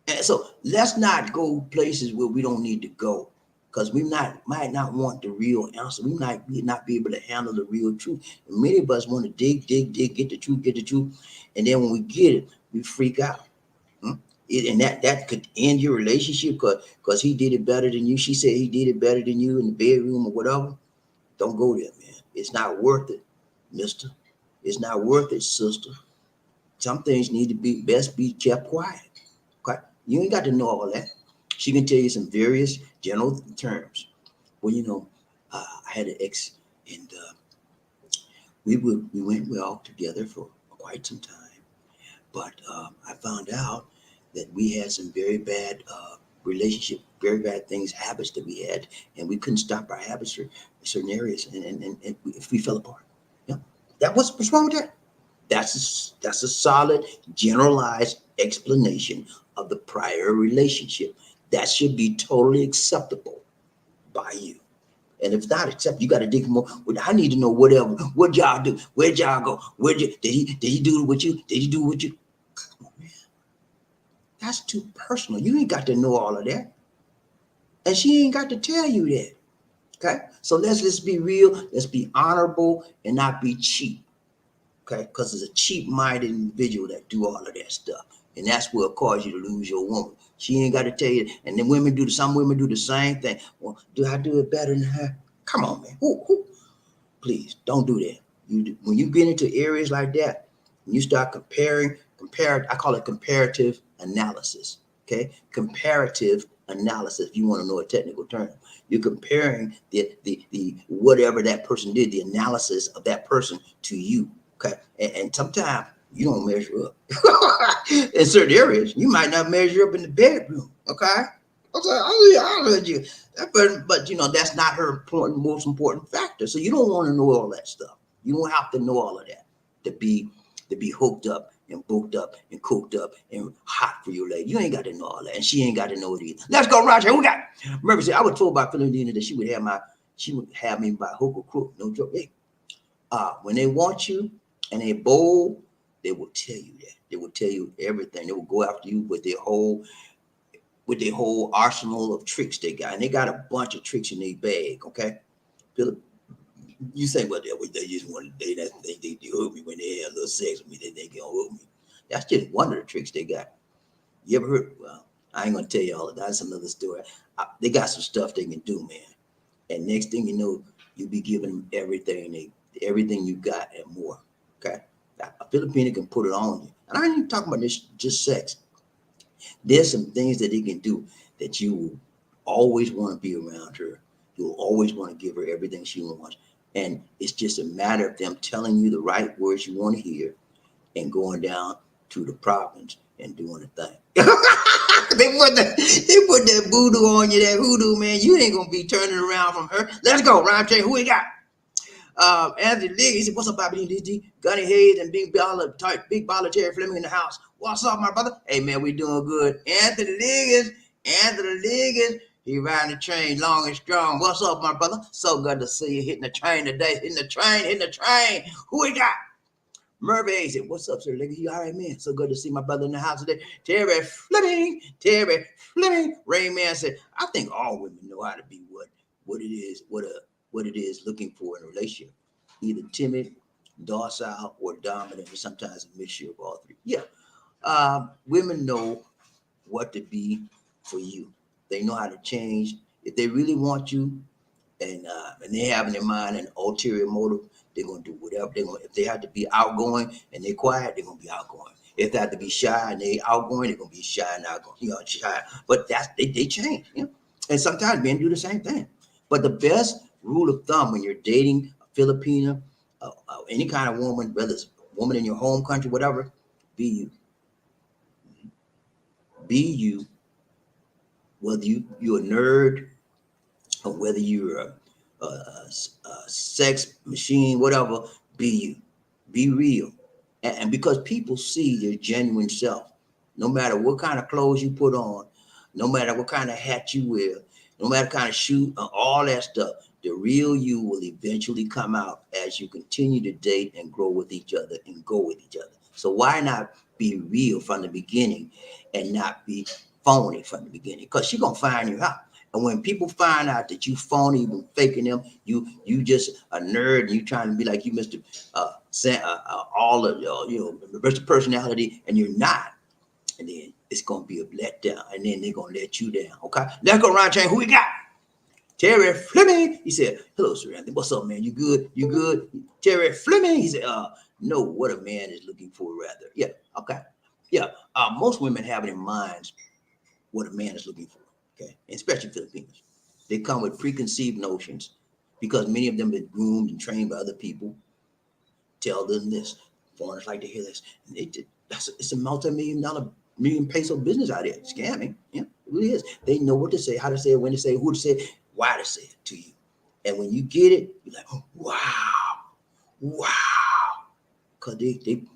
And so let's not go places where we don't need to go, because we might not want the real answer. We might not be able to handle the real truth. And many of us want to dig, get the truth. And then when we get it, we freak out. And that could end your relationship because he did it better than you. She said he did it better than you in the bedroom or whatever. Don't go there, man. It's not worth it, mister. It's not worth it, sister. Some things need to be kept quiet. Okay? You ain't got to know all that. She can tell you some various general terms. Well, I had an ex, and we went well together for quite some time. But I found out that we had some very bad relationship, very bad habits that we had, and we couldn't stop our habits for certain areas, and we fell apart. What's wrong with that? That's a solid, generalized explanation of the prior relationship. That should be totally acceptable by you. And if not acceptable, you got to dig more. I need to know whatever. What y'all do? Where'd y'all go? Did he do it with you? Did he do it with you? Come on, man. That's too personal. You ain't got to know all of that. And she ain't got to tell you that. Okay, so let's be real, let's be honorable and not be cheap. Okay, because it's a cheap-minded individual that do all of that stuff, and that's what cause you to lose your woman. She ain't got to tell you. And then some women do the same thing. Well, do I do it better than her? Come on, man. Please don't do that. When you get into areas like that, and you start comparing. I call it comparative analysis. Okay, comparative analysis. If you want to know a technical term, you're comparing the whatever that person did, the analysis of that person to you. Okay, and sometimes you don't measure up in certain areas. You might not measure up in the bedroom. Okay, I said, oh yeah, I heard you. But you know, that's not her most important factor. So you don't want to know all that stuff. You don't have to know all of that to be hooked up and booked up and cooked up and hot for your lady. You ain't got to know all that, and she ain't got to know it either. Let's go, Roger. We got. Remember, see, I was told by Filipina that she would have me by hook or crook. No joke. Hey, when they want you and they bold, they will tell you that. They will tell you everything. They will go after you with their whole arsenal of tricks they got. And they got a bunch of tricks in their bag, okay? Philip, you say, well, they just want they hook me when they have a little sex with me, they can hook me. That's just one of the tricks they got. You ever heard? Well, I ain't gonna tell you all of that. That's another story. They got some stuff they can do, man. And next thing you know, you be giving them everything you got and more. Okay, a Filipino can put it on you, and I ain't even talking about this just sex. There's some things that they can do that you will always want to be around her. You'll always want to give her everything she wants, and it's just a matter of them telling you the right words you want to hear and going down to the province and doing the thing. they put that voodoo on you, that hoodoo, man. You ain't gonna be turning around from her. Let's go, Ryan. Tell you who we got. Anthony Lee, he said, "What's up, BobbieD? Gunny Hayes and Big Baller Terry Fleming in the house. What's up, my brother? Hey, man, we doing good. Anthony Liggins, he riding the train long and strong. What's up, my brother? So good to see you hitting the train today. Hitting the train. Who we got? Murphy said, "What's up, sir? Like, you all right, man? So good to see my brother in the house today." Terry Fleming. Rayman said, "I think all women know how to be what it is looking for in a relationship. Either timid, docile, or dominant, or sometimes a mixture of all three." Yeah. Women know what to be for you. They know how to change. If they really want you, and they have in their mind an ulterior motive, they're gonna do whatever they're gonna. If they have to be outgoing and they're quiet, they're gonna be outgoing. If they have to be shy and they outgoing, they're gonna be shy and outgoing. Shy. But they change. And sometimes men do the same thing. But the best rule of thumb when you're dating a Filipina, any kind of woman, whether it's a woman in your home country, whatever, be you. Be you. Whether you're a nerd or whether you're a sex machine, whatever, be you. Be real. And because people see your genuine self, no matter what kind of clothes you put on, no matter what kind of hat you wear, no matter what kind of shoe, all that stuff, the real you will eventually come out as you continue to date and grow with each other and go with each other. So why not be real from the beginning and not be phony from the beginning? Because she's going to find you out. And when people find out that you phony, you faking them, you just a nerd, and you trying to be like you, Mr. All of Mr. Personality, and you're not, and then it's gonna be a letdown, and then they're gonna let you down. Okay, let's go around chain. Who we got? Terry Fleming. He said, "Hello, Sir Anthony. What's up, man? You good? You good?" Terry Fleming. He said, "No, what a man is looking for, rather." Yeah. Okay. Yeah. Most women have it in minds what a man is looking for. Okay, especially Filipinos. They come with preconceived notions because many of them have been groomed and trained by other people. Tell them this. Foreigners like to hear this. And it's a multi-million-dollar, million peso business out there. Scamming. Yeah, it really is. They know what to say, how to say it, when to say it, who to say it, why to say it to you. And when you get it, you're like, oh, wow. Because they hit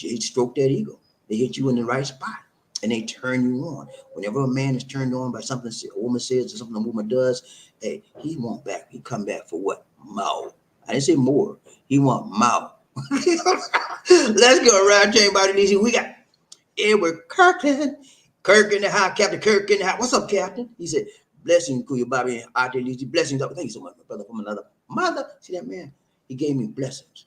you, stroke that ego. They hit you in the right spot. And they turn you on. Whenever a man is turned on by something a woman says or something a woman does, hey, he want back. He come back for what? More. I didn't say more. He want more. Let's go around chain by the knees. We got Edward Kirkland. Kirk in the house. Captain Kirk in the house. What's up, Captain? He said, "Blessings to you, Bobby. Out there, blessings. Thank you so much, my brother, from another mother." See that man? He gave me blessings.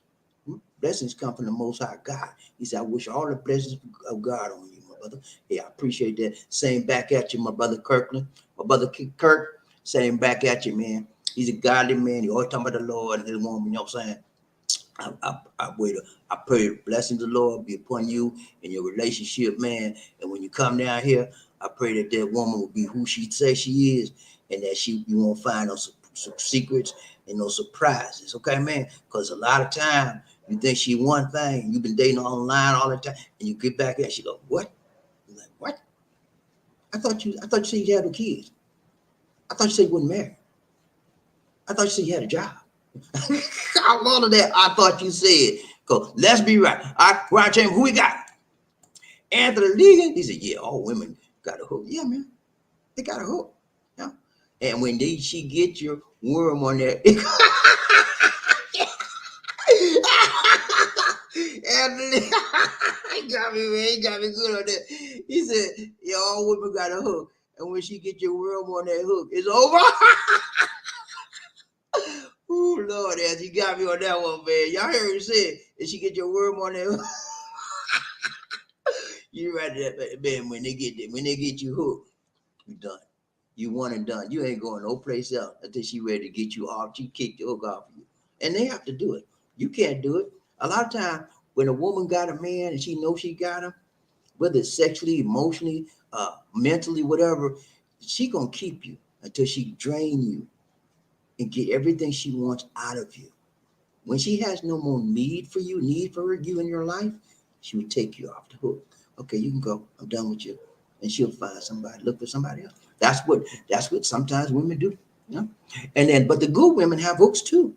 Blessings come from the Most High God. He said, "I wish all the blessings of God on you, my brother." Hey, I appreciate that. Same back at you, my brother Kirkland. My brother Kirk, same back at you, man. He's a godly man. He always talking about the Lord and his woman, you know what I'm saying? I pray the blessings of the Lord be upon you and your relationship, man. And when you come down here, I pray that woman will be who she says she is, and that you won't find no secrets and no surprises, okay, man? Because a lot of time you think she one thing, you've been dating online all the time, and you get back here and she go, "What?" You're like, "What?" I thought you said you had no kids. I thought you said you wasn't married. I thought you said you had a job. All of that I thought you said. Cause let's be right. All right, Ryan Chamber, who we got? Anthony Legan. He said, yeah, all women got a hook. Yeah, man. They got a hook. Yeah. And when she get your worm on there, Anthony, he got me, man. He got me good on that. He said, yeah, all women got a hook. And when she get your worm on that hook, it's over. Oh Lord, as you got me on that one, man. Y'all heard him say, if she get your worm on that hook, you right that man. When they get you hooked, you done. You one and done. You ain't going no place else until she ready to get you off. She kick the hook off you, and they have to do it. You can't do it. A lot of time when a woman got a man and she knows she got him, whether it's sexually, emotionally, mentally, whatever, she gonna keep you until she drain you and get everything she wants out of you. When she has no more need for you in your life, she would take you off the hook. Okay, you can go. I'm done with you. And she'll find somebody, look for somebody else. That's what sometimes women do. Yeah. And then, but the good women have hooks too.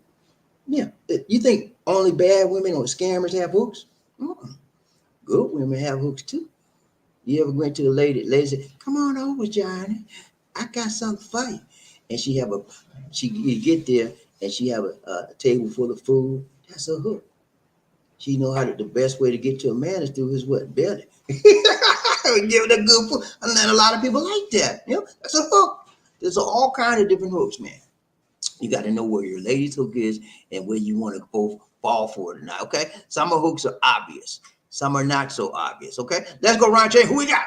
Yeah. You think only bad women or scammers have hooks? Mm-mm. Good women have hooks too. You ever went to a lady said, come on over, Johnny. I got something for you. And you get there and she have a table full of food. That's a hook. She know how the best way to get to a man is through his what? Belly. Give it a good food. And then a lot of people like that. You know, that's a hook. There's all kinds of different hooks, man. You got to know where your lady's hook is and where you want to both fall for it or not. Okay. Some of hooks are obvious. Some are not so obvious. Okay. Let's go, Ron J. Who we got?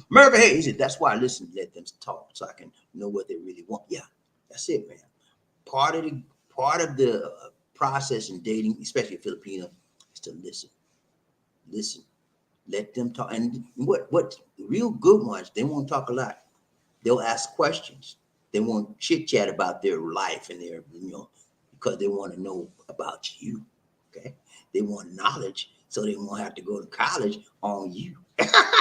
Murphy Hayes. He said, that's why I listen to let them talk so I can know what they really want. Yeah, that's it, man. Part of the process in dating, especially Filipino, is to listen. Listen. Let them talk. And what real good ones, they won't talk a lot. They'll ask questions. They won't chit chat about their life and their, because they want to know about you. Okay. They want knowledge so they won't have to go to college on you.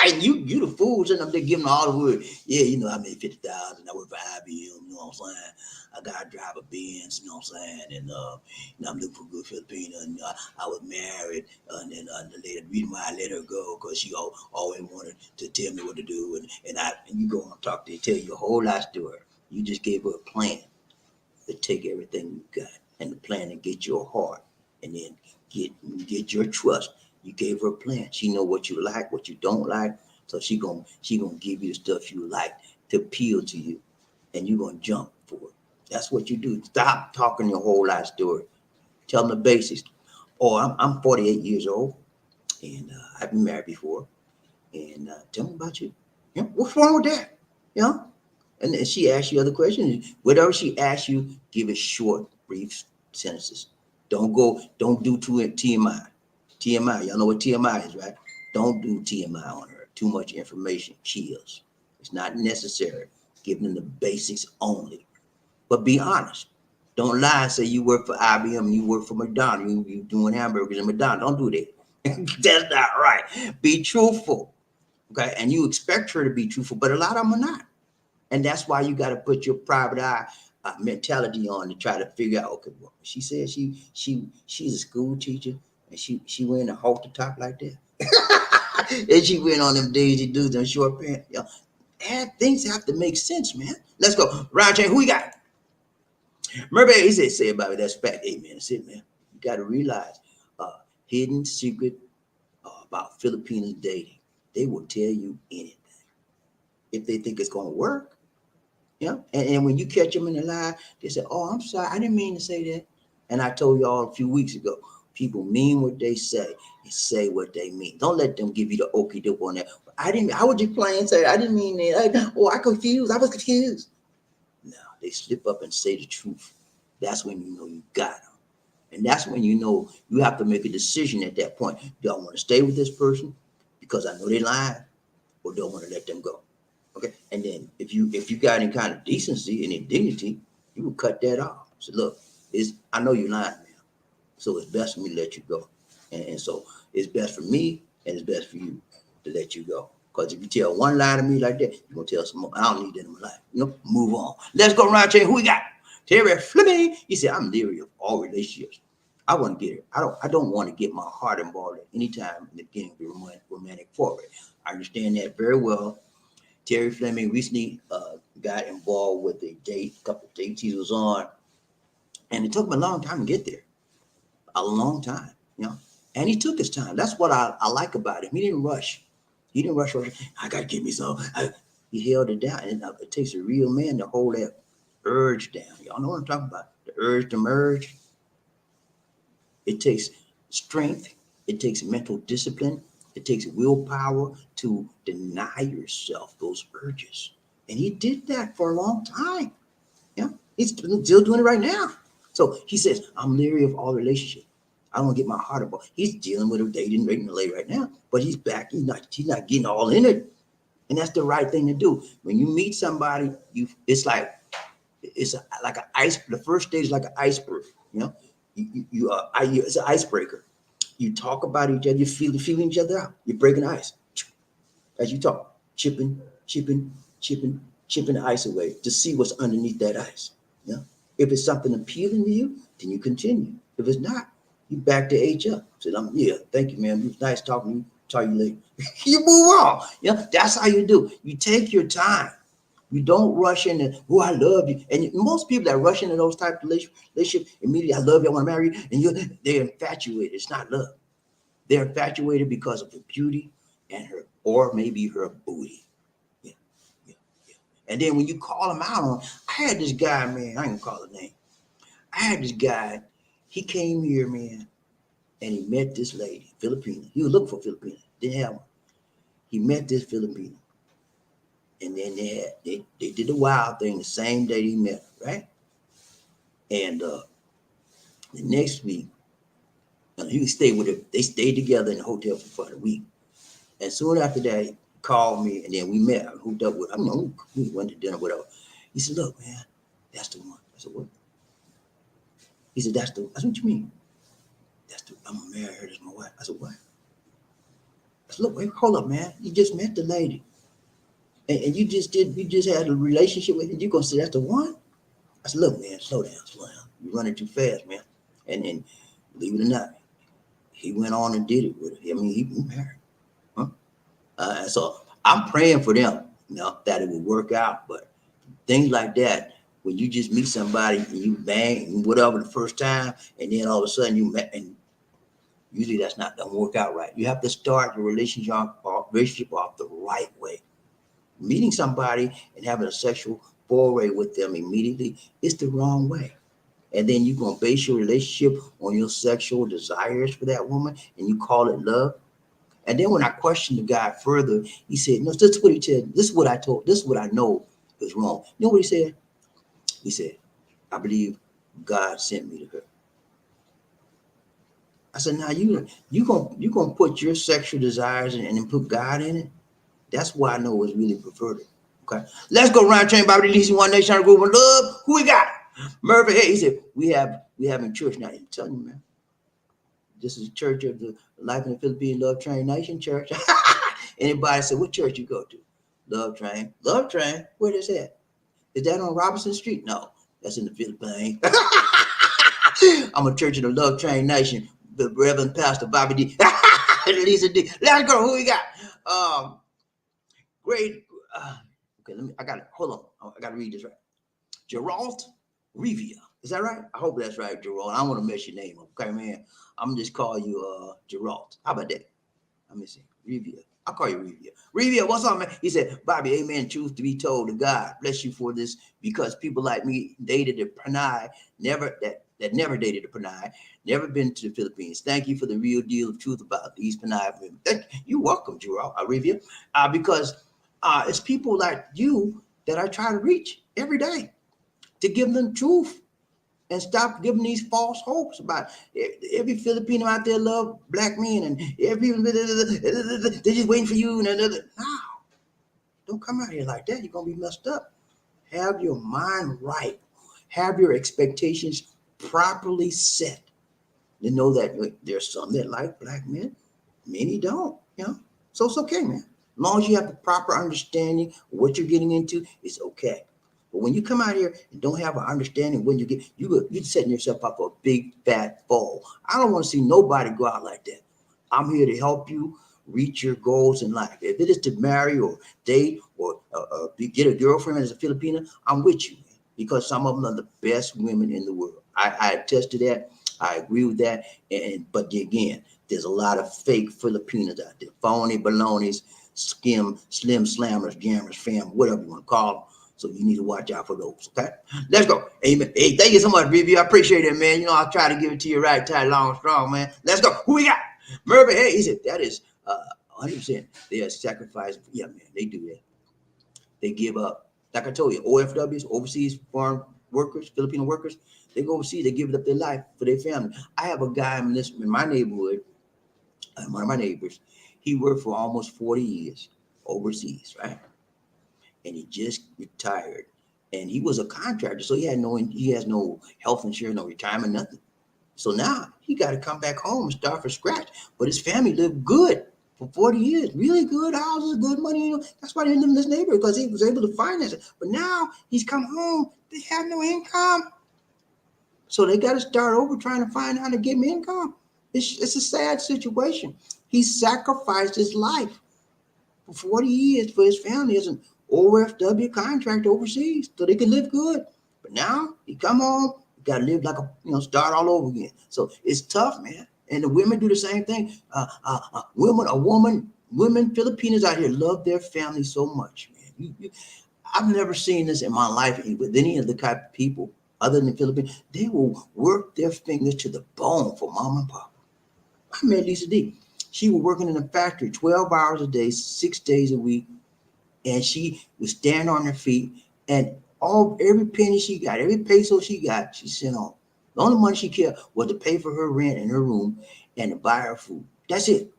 And you the fools and they're giving all the word. Yeah, I made 50,000. I work for IBM, you know what I'm saying? I gotta drive a Benz, you know what I'm saying? And I'm looking for a good Filipina. And I was married, and then the reason why I let her go because she always wanted to tell me what to do. And you go and talk to her, tell you a whole lot to her. You just gave her a plan to take everything you got and the plan to get your heart and then get your trust. You gave her a plan. She know what you like, what you don't like. So she gonna give you the stuff you like to appeal to you, and you gonna jump for it. That's what you do. Stop talking your whole life story. Tell them the basics. Oh, I'm 48 years old, and I've been married before. And tell them about you. What's wrong with that? And then she asks you other questions. Whatever she asks you, give it short, brief sentences. Don't do too TMI. TMI, y'all know what TMI is, right? Don't do TMI on her. Too much information kills. It's not necessary. Give them the basics only. But be honest. Don't lie and say you work for IBM and you work for McDonald's. You doing hamburgers at McDonald's. Don't do that. That's not right. Be truthful. Okay. And you expect her to be truthful, but a lot of them are not. And that's why you got to put your private eye mentality on to try to figure out, okay, well, she said she's a school teacher and she went and halt the top like that. And she went on them Daisy Dukes, them short pants. And things have to make sense, man. Let's go. Ryan Chain, who we got? Murphy, he said, say about it, that's fact. Hey, man, that's it, man. You got to realize hidden secret about Filipinos dating. They will tell you anything if they think it's going to work. And when you catch them in the lie, they say, oh, I'm sorry, I didn't mean to say that. And I told y'all a few weeks ago, people mean what they say and say what they mean. Don't let them give you the okey doke on that. I was just playing, say, I didn't mean that. I was confused. No, they slip up and say the truth. That's when you know you got them. And that's when you know you have to make a decision at that point. Do I want to stay with this person because I know they lying, or do I want to let them go? Okay, and then if you got any kind of decency, any dignity, you will cut that off. So look, I know you're lying, man. So it's best for me to let you go, and so it's best for me and it's best for you to let you go. Because if you tell one lie to me like that, you're gonna tell some more. I don't need that in my life. Move on. Let's go around chain. Who we got? Terry Flippy. He said, I'm leery of all relationships. I want to get it. I don't want to get my heart involved at any time in the beginning of the romantic forward. I understand that very well. Terry Fleming recently got involved with a couple of dates he was on, and it took him a long time to get there. A long time, and he took his time. That's what I like about him. He didn't rush. I got to get me some. He held it down, and it takes a real man to hold that urge down. Y'all know what I'm talking about? The urge to merge. It takes strength. It takes mental discipline. It takes willpower to deny yourself those urges. And he did that for a long time. Yeah, he's still doing it right now. So he says, I'm leery of all relationships. I don't get my heart about. He's dealing with a dating rate in LA right now, but he's back. He's not getting all in it. And that's the right thing to do. When you meet somebody, it's like an ice. The first stage is like an iceberg. It's an icebreaker. You talk about each other, you're feeling each other out. You're breaking ice. As you talk, chipping the ice away to see what's underneath that ice. Yeah. If it's something appealing to you, then you continue. If it's not, you back the H up. Say, thank you, man. It was nice talking to you. Talk to you later. You move on. That's how you do. You take your time. You don't rush into, I love you. And most people that rush into those type of relationships, immediately, I love you, I want to marry you, and they're infatuated. It's not love. They're infatuated because of her beauty and or maybe her booty. Yeah. And then when you call them out on, I had this guy, man, I ain't gonna call his name. I had this guy, he came here, man, and he met this lady, Filipina. He was looking for Filipina, didn't have one. He met this Filipina. And then they did the wild thing the same day he met her, right? And the next week, he stayed with her. They stayed together in the hotel for a week. And soon after that, he called me, and then we met. I hooked up with. We went to dinner, whatever. He said, "Look, man, that's the one." I said, "What?" He said, "That's what you mean." I'm gonna marry her as my wife. I said, "What?" I said, "Look, wait, hold up, man. You just met the lady. And you just had a relationship with her, you gonna say that's the one?" I said, "Look, man, slow down. You're running too fast, man." And believe it or not, he went on and did it with her. I mean, he married. Huh? So I'm praying for them, that it will work out. But things like that, when you just meet somebody and you bang and whatever the first time, and then all of a sudden you met, and usually that's not gonna work out right. You have to start your relationship off the right way. Meeting somebody and having a sexual foray with them immediately is the wrong way. And then you're going to base your relationship on your sexual desires for that woman, and you call it love. And then when I questioned the guy further, he said, "No, this is what he said. This is what I know is wrong." You know what he said? He said, "I believe God sent me to her." I said, "Now you gonna put your sexual desires and then put God in it? That's why I know it's really perverted." Okay, let's go around train Bobby DC One Nation Group of Love. Who we got? Murphy. Hey, he said we having church now. I'm telling you, man, this is Church of the Life in the Philippine Love Train Nation Church. Anybody say what church you go to? Love Train. Where is that? Is that on Robinson Street? No, that's in the Philippines. I'm a Church of the Love Train Nation. The Reverend Pastor BobbieD. Lisa D. Let's go. Who we got? Great. Okay, hold on. I got to read this right. Gerald Revia. Is that right? I hope that's right, Gerald. I don't want to mess your name up. Okay, man. I'm going to just call you Gerald. How about that? Let me see. Revia. I'll call you Revia. Revia, what's up, man? He said, "Bobbie, amen. Truth to be told to God. Bless you for this, because people like me dated the Panay, never dated the Panay, never been to the Philippines. Thank you for the real deal of truth about these Panay women." Thank you. You're welcome, Gerald. Revia. Because it's people like you that I try to reach every day to give them truth and stop giving these false hopes about every Filipino out there love black men and every they're just waiting for you. No, don't come out here like that. You're gonna be messed up. Have your mind right. Have your expectations properly set. To know that there's some that like black men, many don't. So it's okay, man. long as you have the proper understanding of what you're getting into, it's okay. But when you come out here and don't have an understanding when you get, you're setting yourself up for a big fat fall. I don't want to see nobody go out like that. I'm here to help you reach your goals in life. If it is to marry or date or get a girlfriend as a Filipina, I'm with you, man, because some of them are the best women in the world. I attest to that. I agree with that. But again, there's a lot of fake Filipinas out there, phony balonies, slim slammers, jammers, fam, whatever you want to call them. So you need to watch out for those. Okay, let's go. Amen. Hey, thank you so much, Review. I appreciate it, man. You know, I'll try to give it to you right, tight, long, and strong, man. Let's go. Who we got? Murphy. Hey, he said that is 100%. They are sacrificing. Yeah, man, they do that. They give up. Like I told you, OFWs, overseas foreign workers, Filipino workers, they go overseas. They give up their life for their family. I have a guy in my neighborhood. One of my neighbors. He worked for almost 40 years overseas, right? And he just retired, and he was a contractor, so he has no health insurance, no retirement, nothing. So now he got to come back home and start from scratch. But his family lived good for 40 years, really good houses, good money. You know, that's why they live in this neighborhood, because he was able to finance it. But now he's come home, they have no income, so they got to start over trying to find how to get him income. It's a sad situation. He sacrificed his life for 40 years for his family as an OFW contract overseas so they can live good. But now he come home, got to live like start all over again. So it's tough, man. And the women do the same thing. Women, Filipinos out here love their family so much, man. I've never seen this in my life with any of the type of people other than the Philippines. They will work their fingers to the bone for mom and pop. I met Lisa D. She was working in a factory 12 hours a day, 6 days a week, and she would stand on her feet, and every penny she got, every peso she got, she sent home. The only money she cared was to pay for her rent in her room and to buy her food. That's it.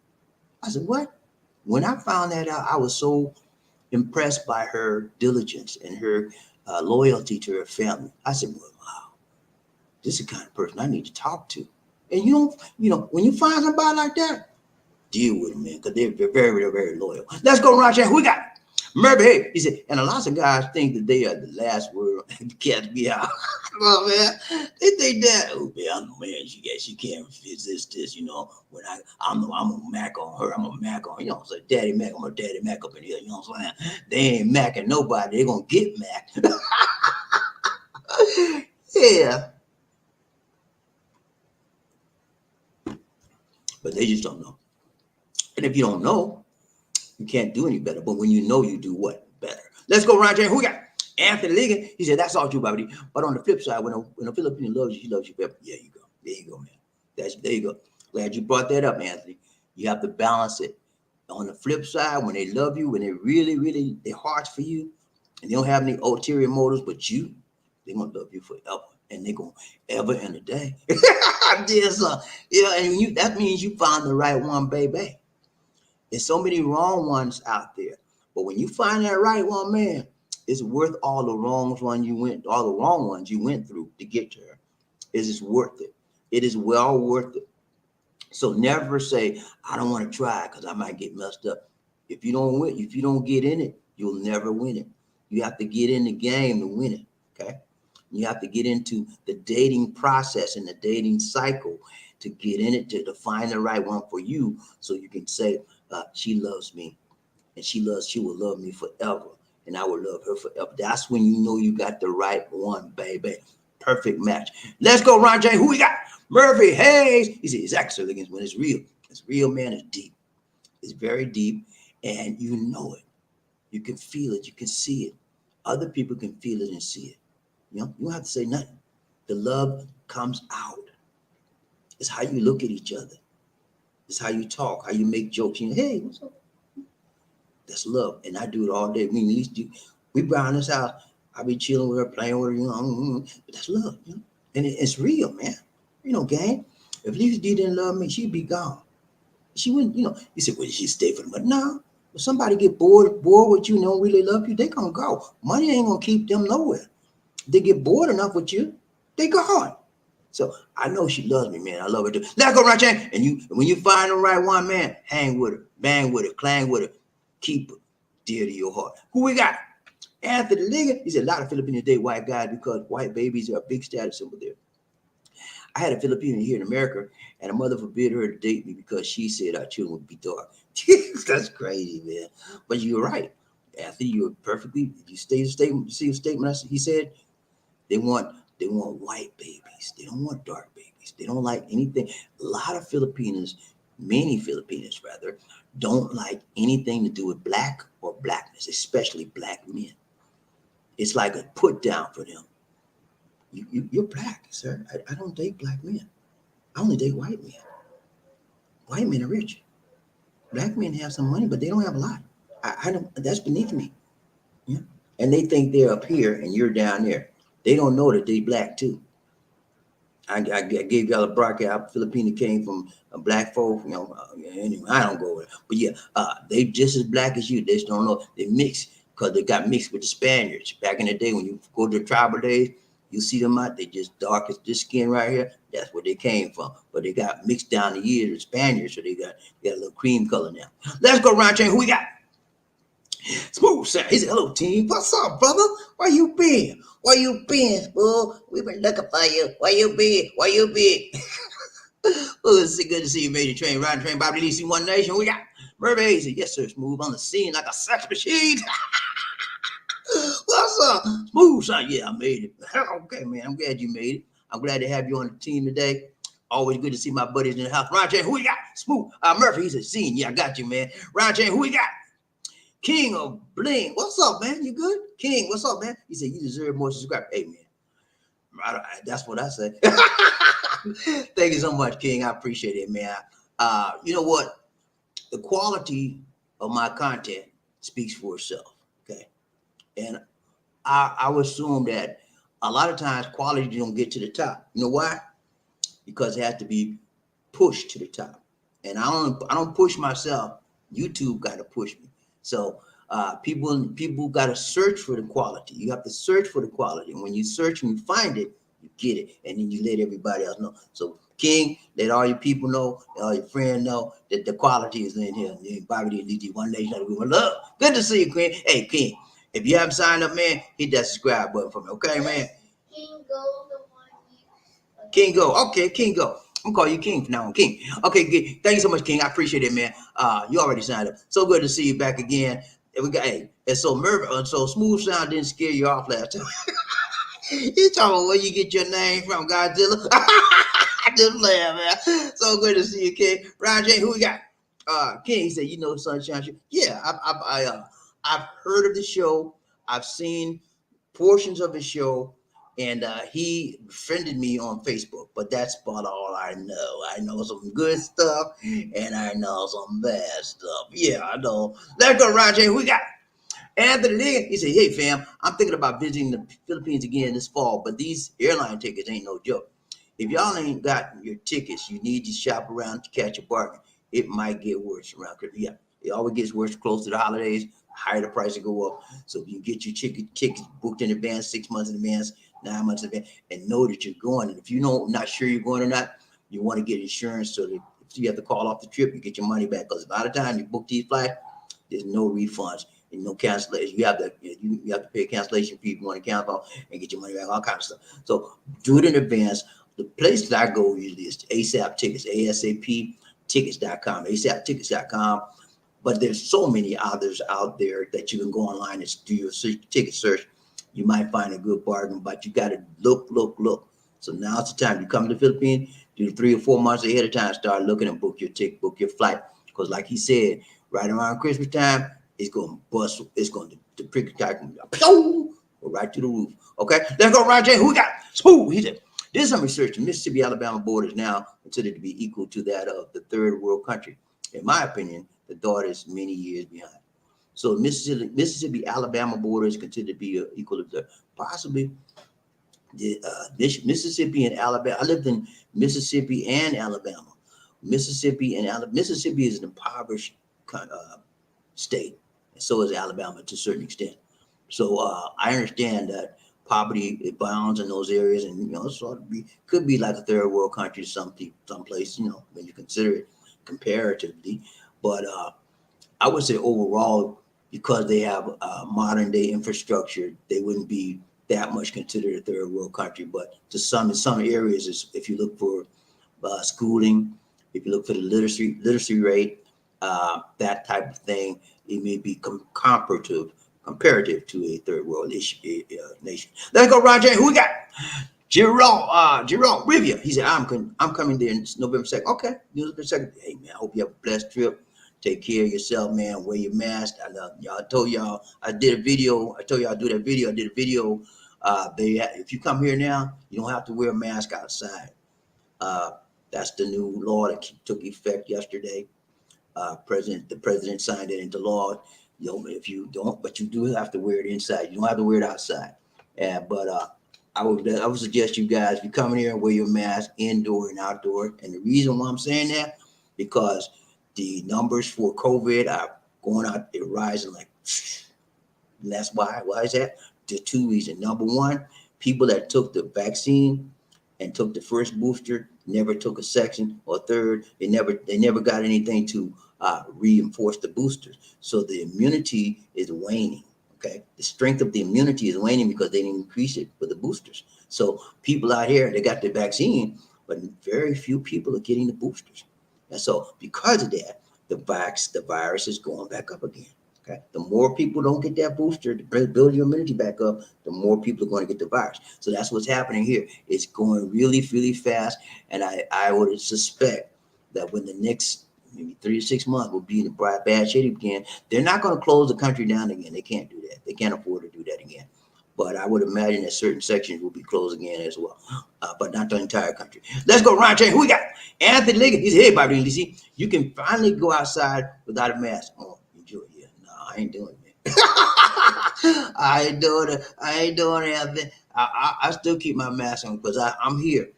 I said, what? When I found that out, I was so impressed by her diligence and her loyalty to her family. I said, well, wow, this is the kind of person I need to talk to. And when you find somebody like that, deal with them, man, because they're very, very, very loyal. Let's go, Roger. Who we got? Murphy. Hey, he said, and a lot of guys think that they are the last word. Catch me out. Well, man, they think that. Oh, man, I'm the man. She can't resist this. When I'm a Mac on her. I'm a Mac on. So Daddy Mac. I'm a Daddy Mac up in here. You know what I'm saying? They ain't Macking nobody. They're gonna get Mac. Yeah. But they just don't know. And if you don't know, you can't do any better. But when you know, you do what? Better. Let's go, Roger. Who we got? Anthony Ligon. He said, that's all true, BobbieD. But on the flip side, when a Filipino loves you, he loves you better. Yeah, you go. There you go, man. There you go. Glad you brought that up, Anthony. You have to balance it. On the flip side, when they love you, when they really, really, their heart's for you, and they don't have any ulterior motives but you, they're going to love you forever. And they're going to ever in a day. And that means you found the right one, baby. There's so many wrong ones out there. But when you find that right one, man, it's worth all the wrong ones you went through to get to her. It is worth it. It is well worth it. So never say, I don't want to try because I might get messed up. If you don't get in it, you'll never win it. You have to get in the game to win it. Okay. You have to get into the dating process and the dating cycle to get in it, to find the right one for you. So you can say, she loves me and she will love me forever. And I will love her forever. That's when you know you got the right one, baby. Perfect match. Let's go, Ron J. Who we got? Murphy Hayes. He said, it's actually when it's real. It's real, man. It's deep. It's very deep. And you know it. You can feel it. You can see it. Other people can feel it and see it. You don't have to say nothing. The love comes out. It's how you look at each other. It's how you talk, how you make jokes. Hey, what's up? That's love. And I do it all day. We around this house. I be chilling with her, playing with her, but that's love, And it's real, man. Gang. If Lisa D didn't love me, she'd be gone. She wouldn't, You said, well, she'd stay for them. But no, if somebody get bored with you and don't really love you, they gonna go. Money ain't gonna keep them nowhere. If they get bored enough with you, they gone. So I know she loves me, man. I love her too. Let's go, right, Chang. And when you find the right one, man, hang with her, bang with her, clang with her, keep it dear to your heart. Who we got? Anthony Liga. He said a lot of Filipinos date white guys because white babies are a big status symbol there. I had a Filipino here in America, and a mother forbid her to date me because she said our children would be dark. That's crazy, man. But you're right, Anthony. You're perfectly. You see the statement. He said they want white babies. They don't want dark babies. They don't like anything. A lot of Filipinos, many Filipinos rather, don't like anything to do with black or blackness, especially black men. It's like a put down for them. You're black, sir. I don't date black men. I only date white men. White men are rich. Black men have some money, but they don't have a lot. I don't. That's beneath me. Yeah. And they think they're up here and you're down there. They don't know that they black too. I gave y'all a broadcast. Filipina came from a black folk. Anyway, I don't go with it. But yeah, they just as black as you. They just don't know. They mix because they got mixed with the Spaniards back in the day. When you go to the tribal days, you see them out. They just dark as this skin right here. That's where they came from. But they got mixed down the years with Spaniards, so they got a little cream color now. Let's go around chain. Who we got? Smooth Sound. He said, hello, team. What's up, brother? Where you been? Where you been, fool? We've been looking for you. Where you been? Where you been? Oh, it's good to see you made the train. Riding train, BobbieD, One Nation. We got Mermaid. He said, yes, sir. Smooth on the scene like a sex machine. What's up? Smooth Sound. Yeah, I made it. Okay, man. I'm glad you made it. I'm glad to have you on the team today. Always good to see my buddies in the house. Ron Chain, who we got? Smooth. Murphy, he said, scene. Yeah, I got you, man. Ron Chain, who we got? King of Bling. What's up, man? You good? King, what's up, man? He said, you deserve more subscribers. Hey, man. That's what I say. Thank you so much, King. I appreciate it, man. You know what? The quality of my content speaks for itself, okay? And I would assume that a lot of times quality don't get to the top. You know why? Because it has to be pushed to the top. And I don't push myself. YouTube got to push me. So people got to search for the quality. You have to search for the quality. And when you search and you find it, you get it. And then you let everybody else know. So King, let all your people know, all your friends know that the quality is in here. BobbieD, One Nation, we love. Good to see you, King. Hey, King, if you haven't signed up, man, hit that subscribe button for me. Okay, man? King Go, the one King Go. Okay, King Go. I'm gonna call you King from now on. King. Okay, good. Thank you so much, King. I appreciate it, man. You already signed up. So good to see you back again. And we got and so so Smooth Sound didn't scare you off last time. You talking about where you get your name from, Godzilla? Just playing, man. So good to see you, King. Ryan J, who we got? King, he said, you know Sunshine. Yeah, I've heard of the show. I've seen portions of the show. And he friended me on Facebook, but that's about all I know. I know some good stuff, and I know some bad stuff. Yeah, I know. Let's go, Roger. Who we got? Anthony Lee. He said, hey, fam, I'm thinking about visiting the Philippines again this fall, but these airline tickets ain't no joke. If y'all ain't got your tickets, you need to shop around to catch a bargain. It might get worse around here. Yeah, it always gets worse close to the holidays. Higher the price will go up. So if you get your tickets booked in advance, 6 months in advance, 9 months in advance, and know that you're going. And if you know not sure you're going or not, you want to get insurance so that if you have to call off the trip, you get your money back. Because a lot of times you book these flights, there's no refunds and no cancellation. You have to pay a cancellation fee if you want to cancel and get your money back, all kinds of stuff. So do it in advance. The place that I go usually is ASAP Tickets, ASAP tickets.com, ASAPtickets.com. But there's so many others out there that you can go online and do your ticket search. You might find a good bargain, but you got to look. So now's the time. You come to the Philippines, do 3 or 4 months ahead of time, start looking and book your ticket, book your flight. Because like he said, right around Christmas time, it's going to bust. It's going to, the prick attack, go right to the roof. Okay, let's go, Roger. Who we got? Smooth. He said, there's some research. The Mississippi-Alabama border is now considered to be equal to that of the third world country. In my opinion, the daughter is many years behind. So Mississippi-Alabama border is considered to be equal to the possibly the Mississippi and Alabama. I lived in Mississippi and Alabama. Mississippi is an impoverished state, and so is Alabama to a certain extent. So I understand that poverty abounds in those areas, and so could be like a third world country, some place, when you consider it comparatively. But I would say overall, because they have modern day infrastructure, they wouldn't be that much considered a third world country. But to some, in some areas, if you look for schooling, if you look for the literacy rate, that type of thing, it may be comparative to a third world nation. Let's go, Roger. Who we got? Jerome Rivia. He said, I'm coming there November 2nd. Okay, November 2nd. Hey man, I hope you have a blessed trip. Take care of yourself, man. Wear your mask. I love y'all. I told y'all I did a video. I told y'all I do that video. I did a video. If you come here now, you don't have to wear a mask outside. Uh, that's the new law that took effect yesterday. The president signed it into law. You know, if you don't, but you do have to wear it inside. You don't have to wear it outside. But I would suggest you guys, if you come in here and wear your mask indoor and outdoor. And the reason why I'm saying that, because the numbers for COVID are going out, they're rising like, and that's why. Why is that? There's two reasons. Number one, people that took the vaccine and took the first booster never took a second or third. They never got anything to reinforce the boosters. So the immunity is waning. Okay, the strength of the immunity is waning because they didn't increase it for the boosters. So people out here, they got the vaccine, but very few people are getting the boosters. And so because of that, the virus is going back up again. Okay, the more people don't get that booster to build your immunity back up, the more people are going to get the virus. So that's what's happening here. It's going really, really fast, and I would suspect that when the next maybe 3 to 6 months will be in a bad shape again, they're not going to close the country down again. They can't do that. They can't afford to do that again. But I would imagine that certain sections will be closed again as well, but not the entire country. Let's go, Ryan Chain. Who we got? Anthony Liggett. He said, hey, Bobby, see, you can finally go outside without a mask. Oh, enjoy it. Yeah, no, I ain't doing it. I ain't doing it. I ain't doing it, Anthony. I still keep my mask on because I'm here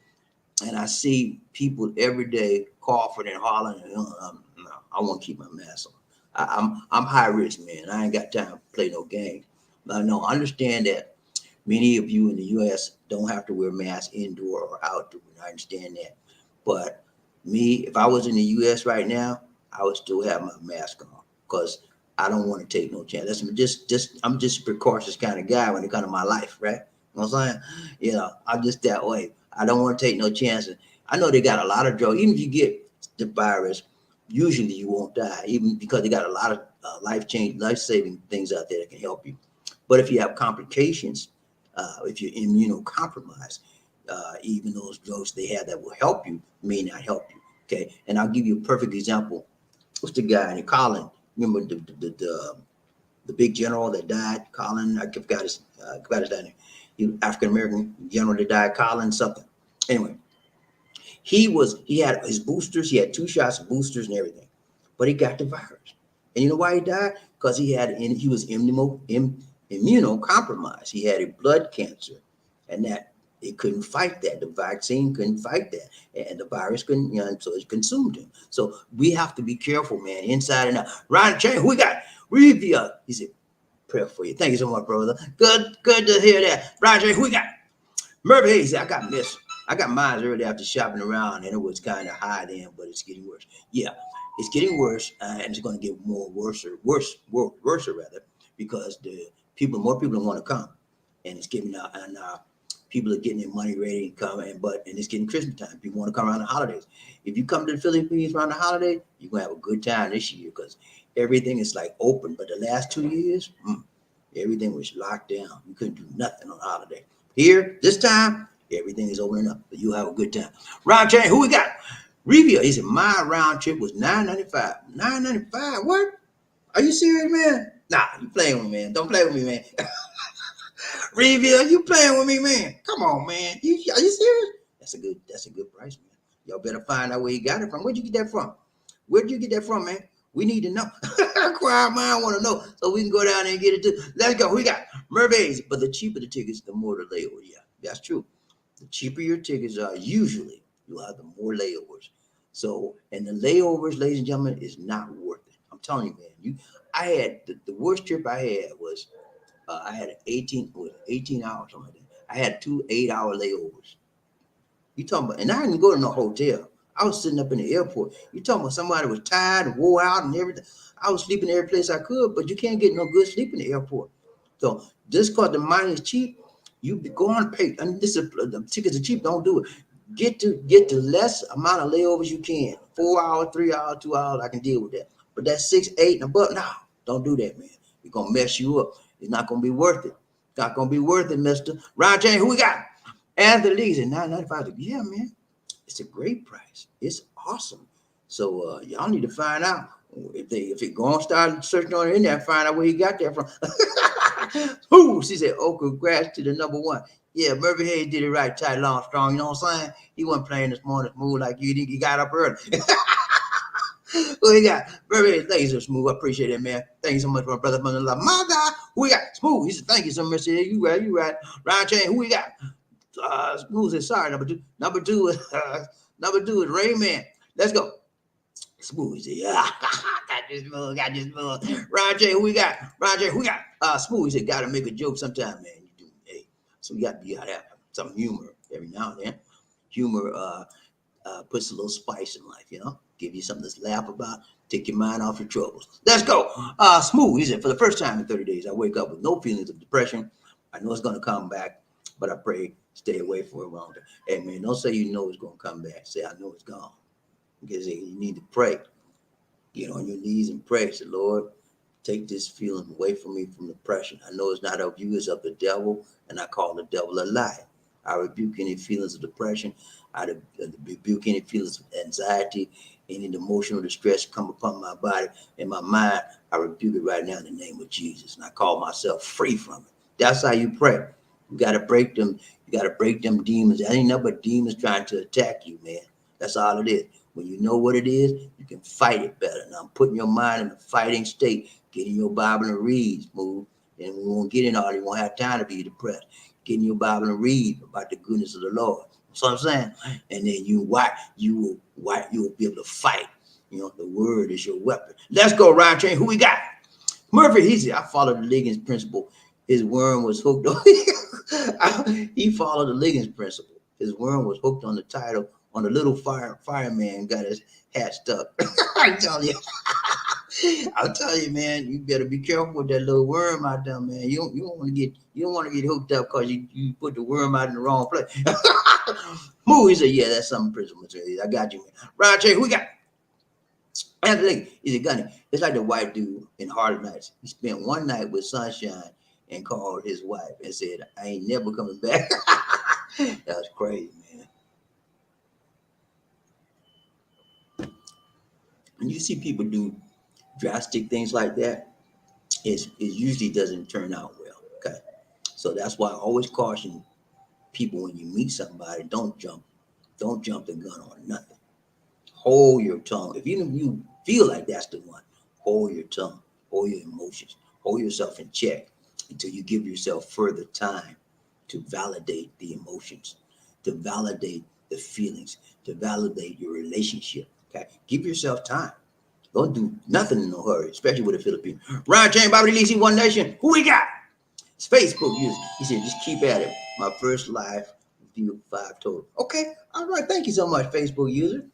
and I see people every day coughing and hollering. And, no, I want to keep my mask on. I'm high risk, man. I ain't got time to play no game. But no, understand that many of you in the U.S. don't have to wear masks indoor or outdoor. I understand that. But me, if I was in the U.S. right now, I would still have my mask on because I don't want to take no chance. I'm just a precautious kind of guy when it comes to my life, right? You know what I'm saying? You know, I'm just that way. I don't want to take no chances. I know they got a lot of drugs. Even if you get the virus, usually you won't die, even because they got a lot of life-saving things out there that can help you. But if you have complications, if you're immunocompromised, even those drugs they have that will help you may not help you. Okay, and I'll give you a perfect example. What's the guy named Colin? Remember the big general that died? Colin, I forgot his name. He African American general that died, Colin something. Anyway, he had his boosters. He had 2 shots of boosters and everything, but he got the virus. And you know why he died? Because he was immunocompromised. He had a blood cancer, and that it couldn't fight that. The vaccine couldn't fight that, and the virus couldn't, so it consumed him. So we have to be careful, man, inside and out. Ryan Chain, who we got? Revia. He said, prayer for you. Thank you so much, brother. Good to hear that. Ryan Chain, who we got? Murphy Hayes, I got this. I got mine early after shopping around, and it was kind of high then, but it's getting worse. Yeah, it's getting worse, and it's going to get worse rather, because more people want to come, and it's getting out, and people are getting their money ready to come, and it's getting Christmas time. People want to come around the holidays. If you come to the Philippines around the holiday, you're gonna have a good time this year because everything is like open. But the last 2 years, everything was locked down. You couldn't do nothing on holiday. Here, this time, everything is opening up, but you'll have a good time. Round chain, who we got? Review. He said my round trip was $9.95. $9.95? What? Are you serious, man? Nah, you playing with me, man. Don't play with me, man. Review, you playing with me, man? Come on, man. Are you serious? That's a good price, man. Y'all better find out where you got it from. Where'd you get that from? Where'd you get that from, man? We need to know. Quiet mind want to know, so we can go down there and get it too. Let's go. We got mermaids, but the cheaper the tickets, the more the layover. Yeah, that's true. The cheaper your tickets are, usually you'll have the more layovers. So, and the layovers, ladies and gentlemen, is not worth it. I'm telling you, man. I had the worst trip I had was I had 18 hours, something like that. I had 2 8-hour layovers. You talking about, and I didn't go to no hotel. I was sitting up in the airport. You talking about somebody was tired and wore out and everything. I was sleeping every place I could, but you can't get no good sleep in the airport. So just because the money is cheap, you go on pay. And this is the tickets are cheap. Don't do it. Get the less amount of layovers you can. 4 hours, 3 hours, 2 hours. I can deal with that. But that's 6, 8 and above. No, don't do that, man. It's gonna mess you up. It's not gonna be worth it. It's not gonna be worth it, Mister. Ron James, who we got? Anthony Lee's at $9.95. Yeah, man. It's a great price. It's awesome. So y'all need to find out if it go on start searching on it in there, find out where he got that from. Ooh, she said, oh, congrats to the number one. Yeah, Murphy Hayes did it right, tight, long, strong. You know what I'm saying? He wasn't playing this morning smooth like you. He got up early. Who we got? Murphy Hayes, thank you so smooth. I appreciate it, man. Thank you so much, my brother, mother-in-law. Mother, who we got? Smooth. He said, thank you so much. Yeah, you right. Ryan Chain, who we got? Smooth said, sorry, number two. Number two is Rayman. Let's go. Smooth said, yeah, got this move. Roger, who we got? Smooth said, gotta make a joke sometime, man. You do, hey. So you gotta have some humor every now and then. Humor puts a little spice in life, you know. Give you something to laugh about, take your mind off your troubles. Let's go. Smooth, he said, for the first time in 30 days, I wake up with no feelings of depression. I know it's gonna come back, but I pray stay away for a long time. Hey man, don't say you know it's gonna come back. Say I know it's gone. Because you need to pray. Get on your knees and pray. Say, Lord, take this feeling away from me from depression. I know it's not of you, it's of the devil, and I call the devil a liar. I rebuke any feelings of depression. I rebuke any feelings of anxiety, any emotional distress come upon my body and my mind. I rebuke it right now in the name of Jesus, and I call myself free from it. That's how you pray. You got to break them. You got to break them demons. That ain't nothing but demons trying to attack you, man. That's all it is. When you know what it is, you can fight it better. Now, I'm putting your mind in a fighting state. Get in your Bible and read, Smooth. And we won't get in all. You won't have time to be depressed. Get in your Bible and read about the goodness of the Lord. That's what I'm saying. And then you will be able to fight. You know, the word is your weapon. Let's go, Ryan Train. Who we got? Murphy, he said, I followed the Liggins principle. His worm was hooked on. He followed the Liggins principle. His worm was hooked on the title. On the little fireman got his hat stuck. I'm telling you, man, you better be careful with that little worm out there, man. You don't want to get hooked up because you put the worm out in the wrong place. Moo, he said, yeah, that's something principle. I got you, man. Roger, who we got? Anthony, he said, Gunny, it's like the white dude in Hard Nights. He spent one night with sunshine and called his wife and said, I ain't never coming back. That was crazy, man. When you see people do drastic things like that, it usually doesn't turn out well. Okay. So that's why I always caution people when you meet somebody, don't jump the gun on nothing. Hold your tongue. If you feel like that's the one, hold your tongue, hold your emotions, hold yourself in check until you give yourself further time to validate the emotions, to validate the feelings, to validate your relationship. Okay, give yourself time. Don't do nothing in no hurry, especially with a Filipino. Ryan James, BobbieD, DC, One Nation. Who we got? It's Facebook user. He said, just keep at it. My first live view 5 total. Okay, all right. Thank you so much, Facebook user.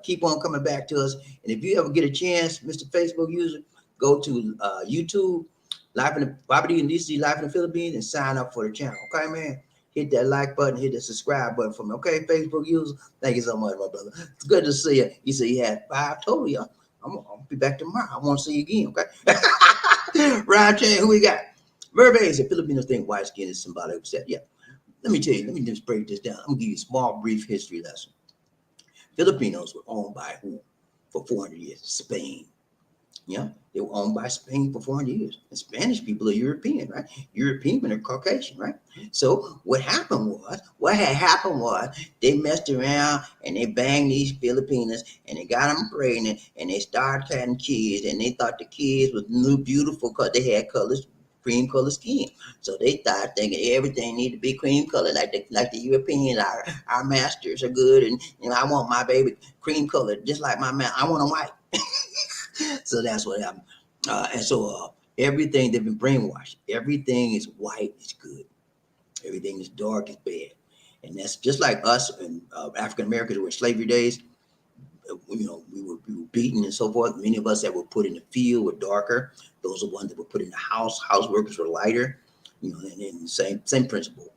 Keep on coming back to us. And if you ever get a chance, Mr. Facebook user, go to YouTube, Live in the BobbieD and DC, Live in the Philippines, and sign up for the channel. Okay, man. Hit that like button, hit the subscribe button for me. Okay, Facebook user. Thank you so much, my brother. It's good to see you. He said he had 5 total, y'all. I'll be back tomorrow. I want to see you again, okay? Ryan Chan, who we got? Verbe said Filipinos think white skin is symbolic of upset. Yeah. Let me just break this down. I'm going to give you a small, brief history lesson. Filipinos were owned by who for 400 years? Spain. Yeah, they were owned by Spain for 400 years. And Spanish people are European, right? European and they're Caucasian, right? So what had happened was they messed around and they banged these Filipinas and they got them pregnant and they started having kids and they thought the kids was beautiful because they had cream color skin. So they started thinking everything needed to be cream color like the Europeans. Our masters are good, and I want my baby cream color just like my man. I want them white. So that's what happened. And so everything, they've been brainwashed. Everything is white is good. Everything is dark is bad. And that's just like us and African Americans who were in slavery days. we were beaten and so forth. Many of us that were put in the field were darker. Those are ones that were put in the house. House workers were lighter. And same principle.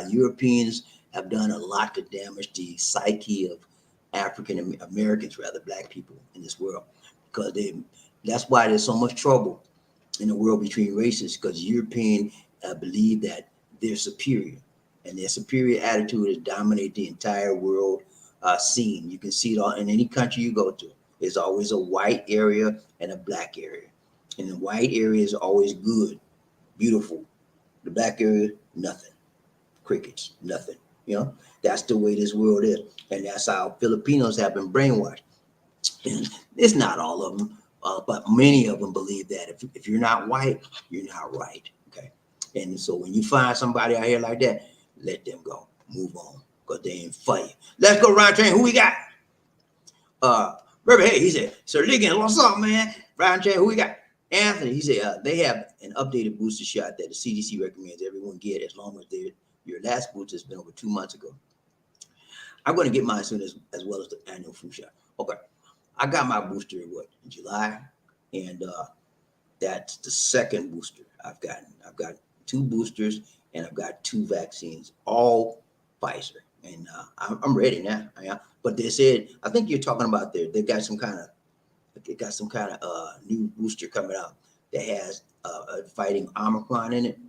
Europeans have done a lot to damage the psyche of African Americans, rather black people in this world, because that's why there's so much trouble in the world between races, because European believe that they're superior, and their superior attitude is dominate the entire world scene. You can see it all in any country you go to. There's always a white area and a black area, and the white area is always good, beautiful. The black area, nothing. Crickets, nothing. That's the way this world is, and that's how Filipinos have been brainwashed. And it's not all of them, but many of them believe that if you're not white, you're not right. Okay, and so when you find somebody out here like that, let them go, move on, because they ain't for you. Let's go, Ryan Train. Who we got? Baby, hey, he said, Sir Liggins, what's up, man? Ryan Train, who we got? Anthony, he said they have an updated booster shot that the CDC recommends everyone get as long as your last booster has been over 2 months ago. I'm going to get mine soon as well as the annual flu shot. Okay, I got my booster in July, and that's the second booster I've gotten. I've got 2 boosters, and I've got 2 vaccines, all Pfizer, and I'm ready now. Yeah. But they said, I think you're talking about they've got some kind of new booster coming out that has fighting Omicron in it.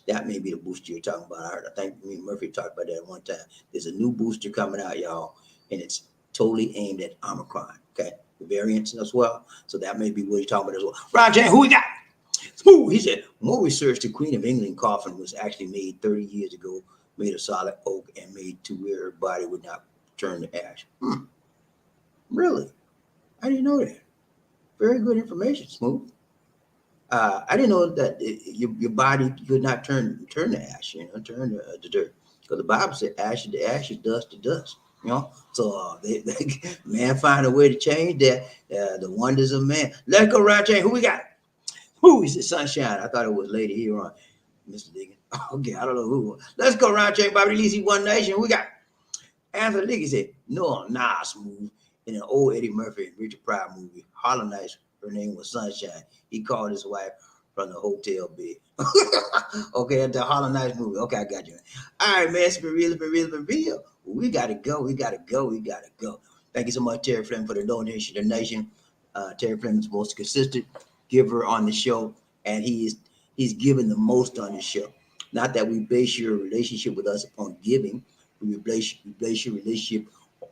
That may be the booster you're talking about. I think me and Murphy talked about that at one time. There's a new booster coming out, y'all, and it's totally aimed at Omicron. Okay, the variants as well. So that may be what you're talking about as well. Roger, who we got? Smooth. He said more research. The Queen of England coffin was actually made 30 years ago, made of solid oak, and made to where her body would not turn to ash. Really? I didn't know that. Very good information, Smooth. I didn't know that your body could not turn to ash, turn to dirt. Because the Bible said ashes to ashes, dust to dust. So they man find a way to change that. The wonders of man. Let's go right there. Who we got? Who is it? Sunshine. I thought it was Lady here on Mr. Diggins. Okay, I don't know who. Let's go right there. Bobby Lisi, One Nation. Who we got? Anthony Diggins said, no, nah, Smooth. In an old Eddie Murphy and Richard Pryor movie, Harlem Nights, her name was Sunshine. He called his wife from the hotel bed. Okay, that's the Harlem Nights movie. Okay, I got you. All right, man, it's been real. We got to go. Thank you so much, Terry Fleming, for the donation to the nation. Terry Fleming's the most consistent giver on the show, and he's given the most on the show. Not that we base your relationship with us upon giving, we base your relationship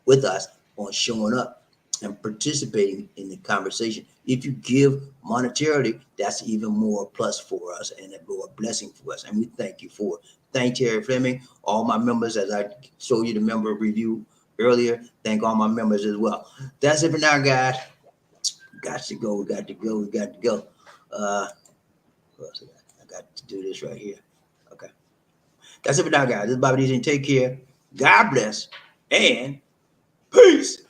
with us on showing up and participating in the conversation. If you give monetarily, that's even more plus for us and a more blessing for us. And we thank you for it. Thank Terry Fleming, all my members, as I showed you the member review earlier. Thank all my members as well. That's it for now, guys. We got to go. I got to do this right here. Okay. That's it for now, guys. This is BobbieD. Take care. God bless and peace.